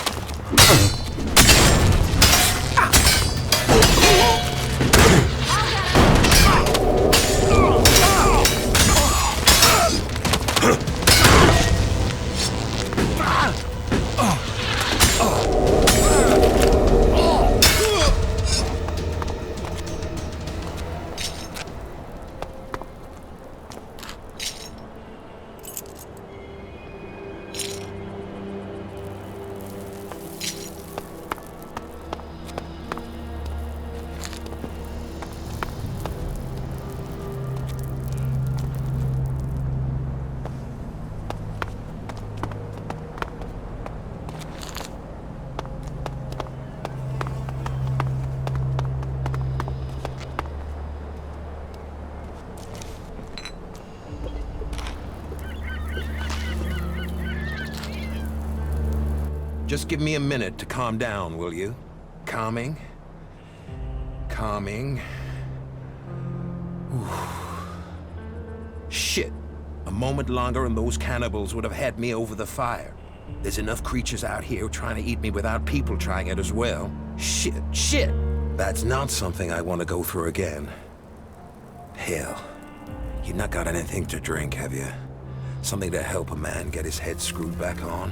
Just give me a minute to calm down, will you? Calming. Calming. Ooh. Shit. A moment longer and those cannibals would have had me over the fire. There's enough creatures out here trying to eat me without people trying it as well. Shit. That's not something I want to go through again. Hell. You've not got anything to drink, have you? Something to help a man get his head screwed back on?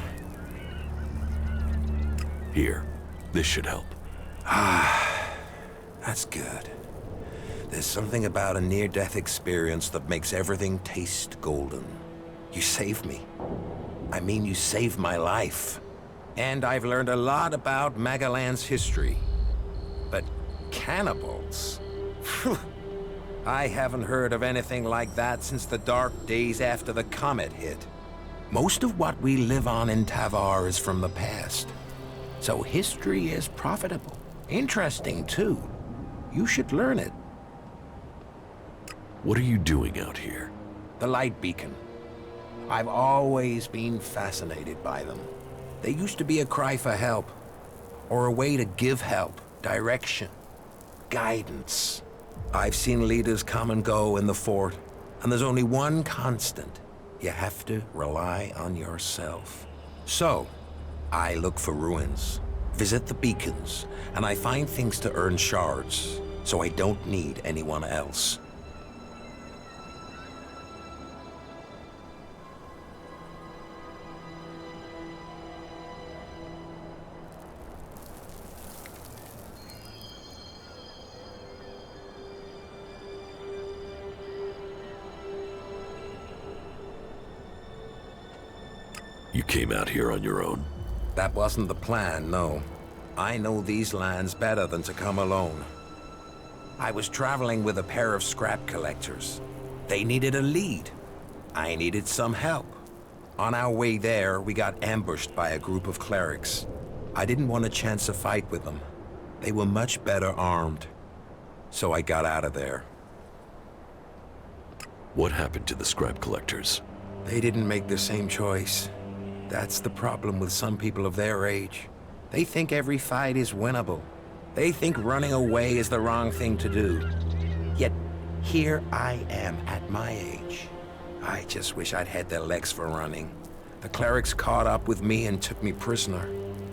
Here. This should help. Ah, that's good. There's something about a near-death experience that makes everything taste golden. You saved me. I mean, you saved my life. And I've learned a lot about Magaland's history. But cannibals? I haven't heard of anything like that since the dark days after the comet hit. Most of what we live on in Tavar is from the past. So history is profitable. Interesting, too. You should learn it. What are you doing out here? The light beacon. I've always been fascinated by them. They used to be a cry for help, or a way to give help, direction, guidance. I've seen leaders come and go in the fort, and there's only one constant. You have to rely on yourself. So, I look for ruins, visit the beacons, and I find things to earn shards, so I don't need anyone else. You came out here on your own? That wasn't the plan, no. I know these lands better than to come alone. I was traveling with a pair of scrap collectors. They needed a lead. I needed some help. On our way there, we got ambushed by a group of clerics. I didn't want a chance to fight with them. They were much better armed. So I got out of there. What happened to the scrap collectors? They didn't make the same choice. That's the problem with some people of their age. They think every fight is winnable. They think running away is the wrong thing to do. Yet, here I am at my age. I just wish I'd had their legs for running. The clerics caught up with me and took me prisoner.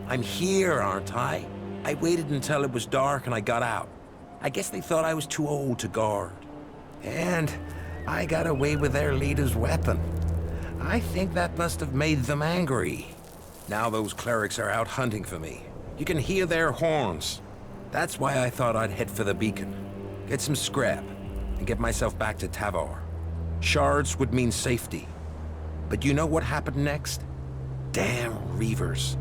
I'm here, aren't I? I waited until it was dark and I got out. I guess they thought I was too old to guard. And I got away with their leader's weapon. I think that must have made them angry. Now those clerics are out hunting for me. You can hear their horns. That's why I thought I'd head for the beacon. get some scrap, and get myself back to Tavor. Shards would mean safety. But you know what happened next? Damn Reavers.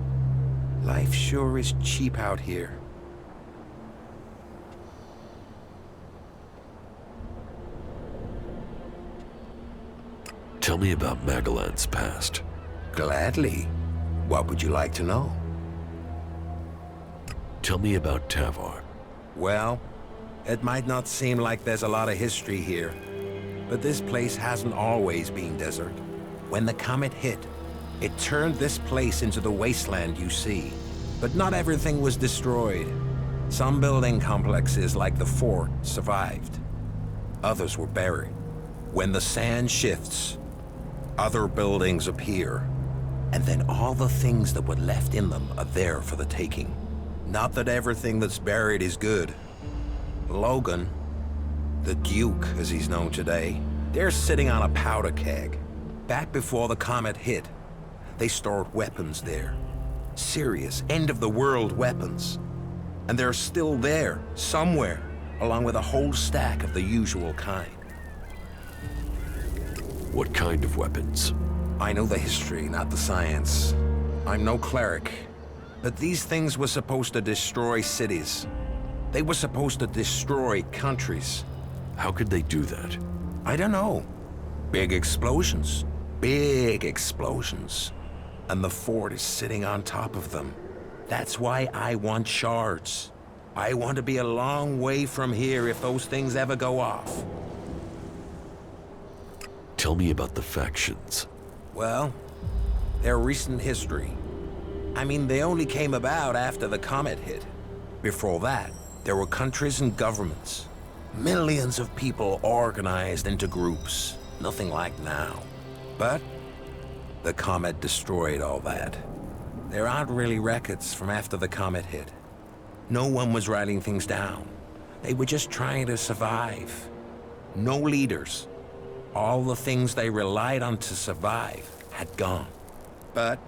Life sure is cheap out here. Tell me about Magellan's past. Gladly. What would you like to know? Tell me about Tavor. Well, it might not seem like there's a lot of history here, but this place hasn't always been desert. When the comet hit, it turned this place into the wasteland you see. But not everything was destroyed. Some building complexes, like the fort, survived. Others were buried. When the sand shifts, other buildings appear. And then all the things that were left in them are there for the taking. Not that everything that's buried is good. Logan, the Duke as he's known today, they're sitting on a powder keg. Back before the comet hit, they stored weapons there. Serious, end-of-the-world weapons. And they're still there, somewhere, along with a whole stack of the usual kind. What kind of weapons? I know the history, not the science. I'm no cleric. But these things were supposed to destroy cities. They were supposed to destroy countries. How could they do that? I don't know. Big explosions. Big explosions. And the fort is sitting on top of them. That's why I want shards. I want to be a long way from here if those things ever go off. Tell me about the factions. Well, they're recent history. I mean, they only came about after the comet hit. Before that, there were countries and governments. Millions of people organized into groups. Nothing like now. But the comet destroyed all that. There aren't really records from after the comet hit. No one was writing things down. They were just trying to survive. No leaders. All the things they relied on to survive had gone. But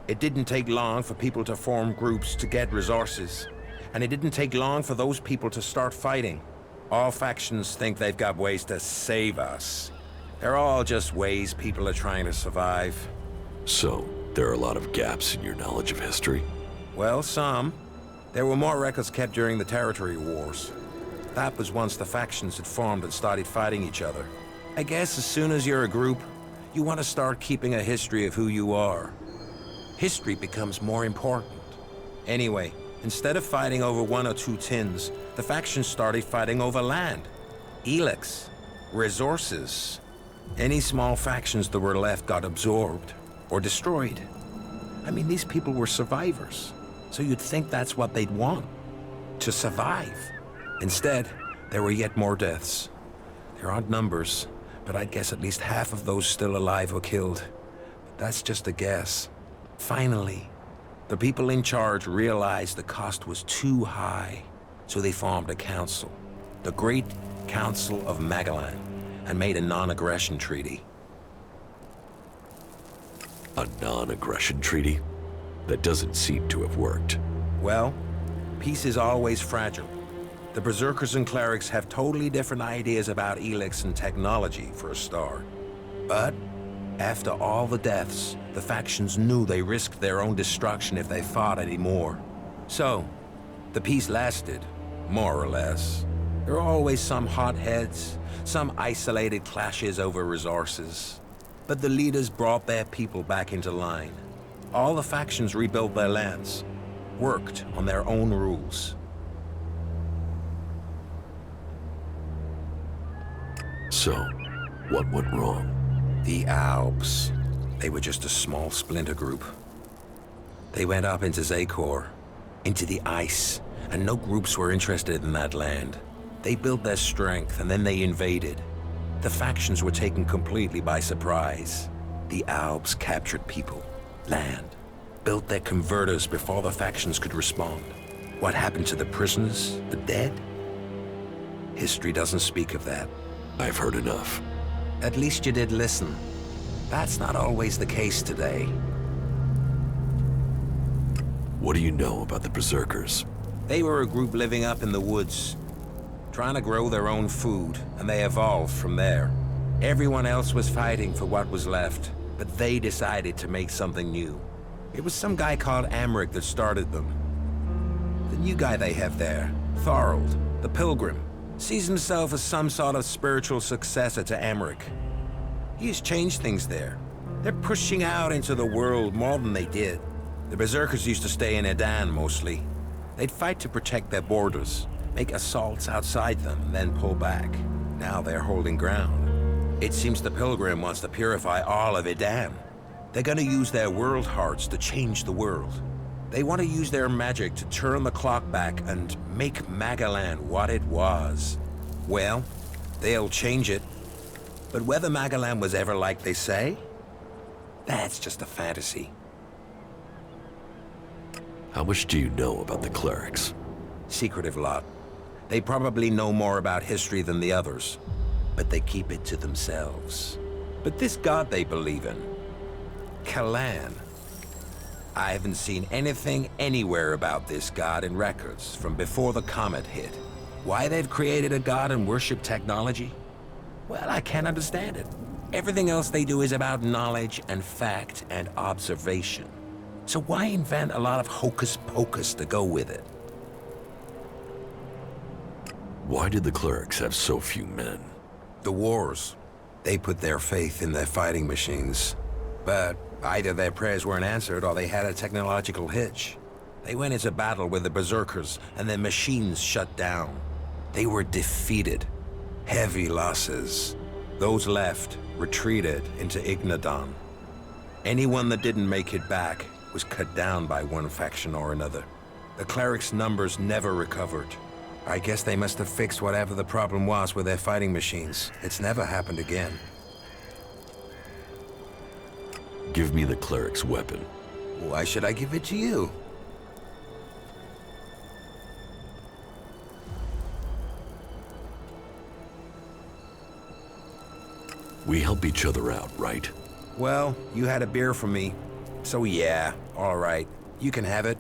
it didn't take long for people to form groups to get resources. And it didn't take long for those people to start fighting. All factions think they've got ways to save us. They're all just ways people are trying to survive. So, there are a lot of gaps in your knowledge of history? Well, some. There were more records kept during the territory wars. That was once the factions had formed and started fighting each other. I guess as soon as you're a group, you want to start keeping a history of who you are. History becomes more important. Anyway, instead of fighting over 1 or 2 tins, the factions started fighting over land. ELEX. Resources. Any small factions that were left got absorbed or destroyed. I mean, these people were survivors, so you'd think that's what they'd want. To survive. Instead, there were yet more deaths. There aren't numbers, but I'd guess at least half of those still alive were killed. But that's just a guess. Finally, the people in charge realized the cost was too high, so they formed a council, the Great Council of Magellan, and made a non-aggression treaty. A non-aggression treaty? That doesn't seem to have worked. Well, peace is always fragile. The Berserkers and Clerics have totally different ideas about ELEX and technology, for a start. But after all the deaths, the factions knew they risked their own destruction if they fought anymore. So, the peace lasted, more or less. There are always some hotheads, some isolated clashes over resources. But the leaders brought their people back into line. All the factions rebuilt their lands, worked on their own rules. So, what went wrong? The Alps. They were just a small splinter group. They went up into Zakor, into the ice, and no groups were interested in that land. They built their strength, and then they invaded. The factions were taken completely by surprise. The Alps captured people, land, built their converters before the factions could respond. What happened to the prisoners, the dead? History doesn't speak of that. I've heard enough. At least you did listen. That's not always the case today. What do you know about the Berserkers? They were a group living up in the woods. trying to grow their own food, and they evolved from there. Everyone else was fighting for what was left, but they decided to make something new. It was some guy called Amric that started them. The new guy they have there, Thorold, the Pilgrim, sees himself as some sort of spiritual successor to Amric. He has changed things there. They're pushing out into the world more than they did. The Berserkers used to stay in Edan mostly. They'd fight to protect their borders, make assaults outside them, and then pull back. Now they're holding ground. It seems the Pilgrim wants to purify all of Edan. They're gonna use their world hearts to change the world. They want to use their magic to turn the clock back and make Magalan what it was. Well, they'll change it. But whether Magalan was ever like they say, that's just a fantasy. How much do you know about the clerics? Secretive lot. They probably know more about history than the others, but they keep it to themselves. But this god they believe in, Kalan, I haven't seen anything anywhere about this god in records from before the comet hit. Why they've created a god and worship technology? Well, I can't understand it. Everything else they do is about knowledge and fact and observation. So why invent a lot of hocus pocus to go with it? Why did the clerics have so few men? The wars. They put their faith in their fighting machines. But either their prayers weren't answered or they had a technological hitch. They went into battle with the Berserkers and their machines shut down. They were defeated. Heavy losses. Those left retreated into Ignadan. Anyone that didn't make it back was cut down by one faction or another. The clerics' numbers never recovered. I guess they must have fixed whatever the problem was with their fighting machines. It's never happened again. Give me the cleric's weapon. Why should I give it to you? We help each other out, right? Well, you had a beer from me. So yeah, all right. You can have it.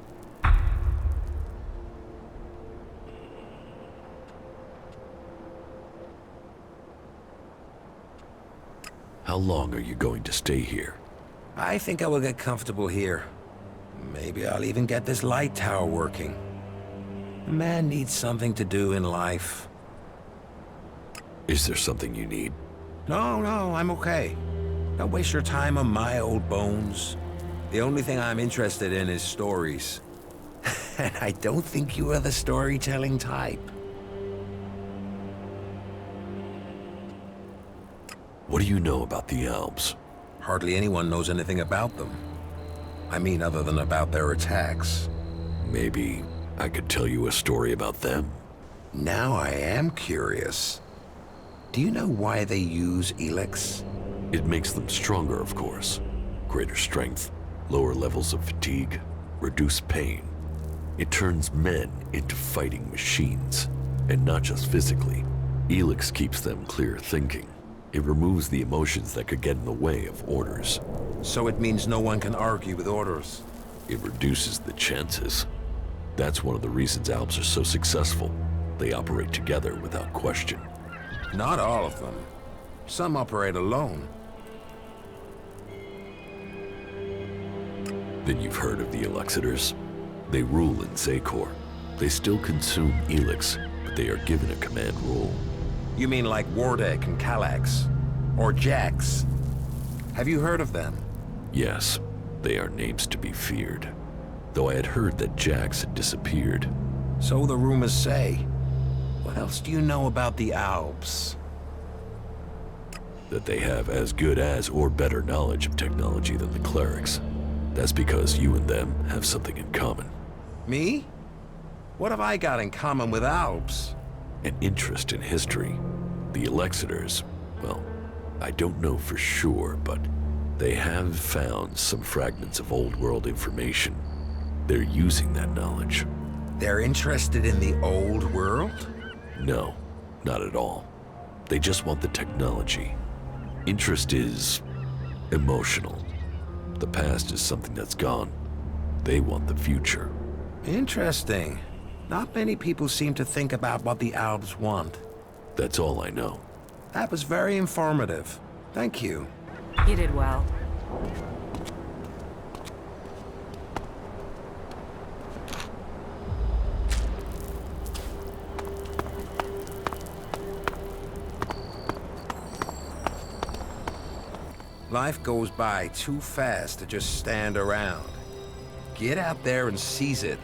How long are you going to stay here? I think I will get comfortable here. Maybe I'll even get this light tower working. A man needs something to do in life. Is there something you need? No, I'm okay. Don't waste your time on my old bones. The only thing I'm interested in is stories. And I don't think you are the storytelling type. What do you know about the Alps? Hardly anyone knows anything about them. I mean, other than about their attacks. Maybe I could tell you a story about them. Now I am curious. Do you know why they use ELEX? It makes them stronger, of course. Greater strength, lower levels of fatigue, reduced pain. It turns men into fighting machines, and not just physically. ELEX keeps them clear thinking. It removes the emotions that could get in the way of orders. So it means no one can argue with orders? It reduces the chances. That's one of the reasons Alps are so successful. They operate together without question. Not all of them. Some operate alone. Then you've heard of the Elexitors? They rule in Zakor. They still consume ELEX, but they are given a command role. You mean like Wardek and Kallax? Or Jax? Have you heard of them? Yes, they are names to be feared. Though I had heard that Jax had disappeared. So the rumors say. What else do you know about the Alps? That they have as good as or better knowledge of technology than the clerics. That's because you and them have something in common. Me? What have I got in common with Alps? An interest in history. The Elexitors, well, I don't know for sure, but they have found some fragments of old world information. They're using that knowledge. They're interested in the old world? No, not at all. They just want the technology. Interest is emotional. The past is something that's gone. They want the future. Interesting. Not many people seem to think about what the Alps want. That's all I know. That was very informative. Thank you. You did well. Life goes by too fast to just stand around. Get out there and seize it.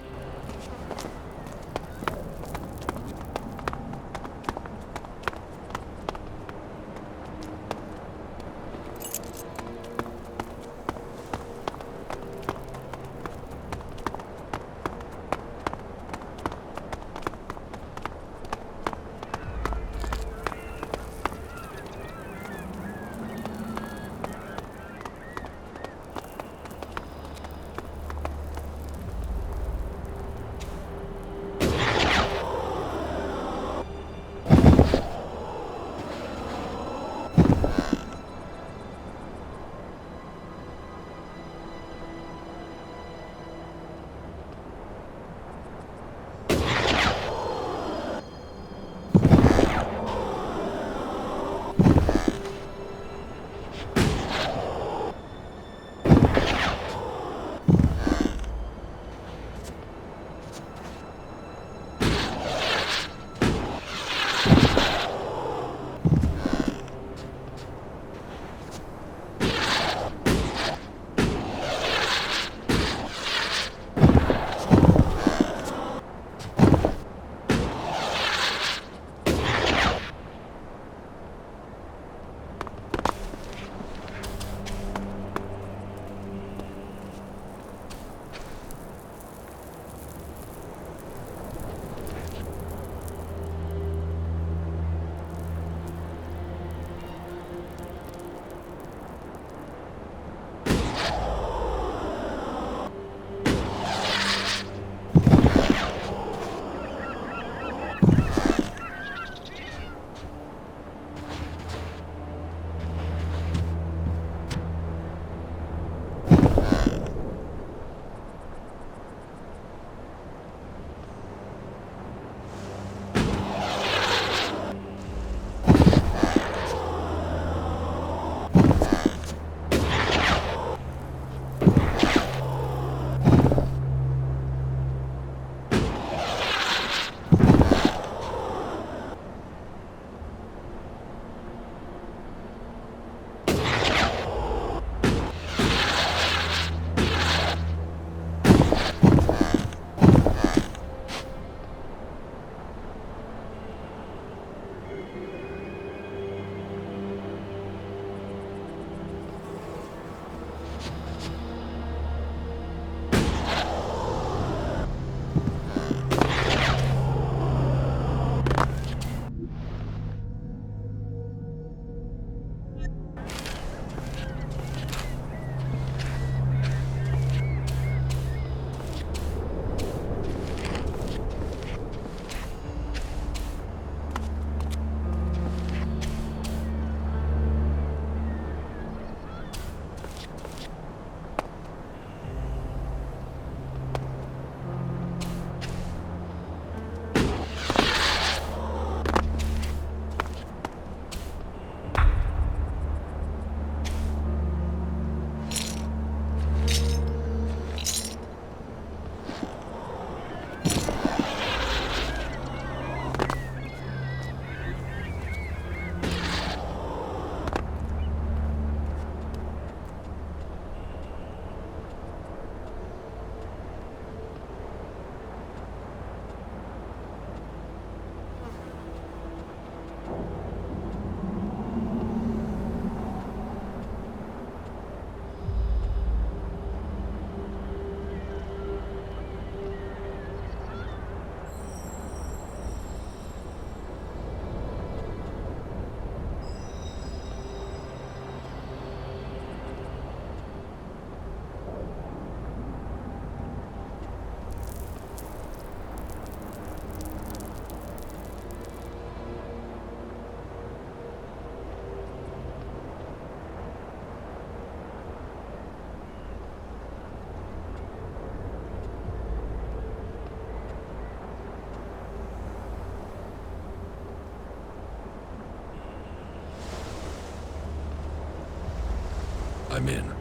come in.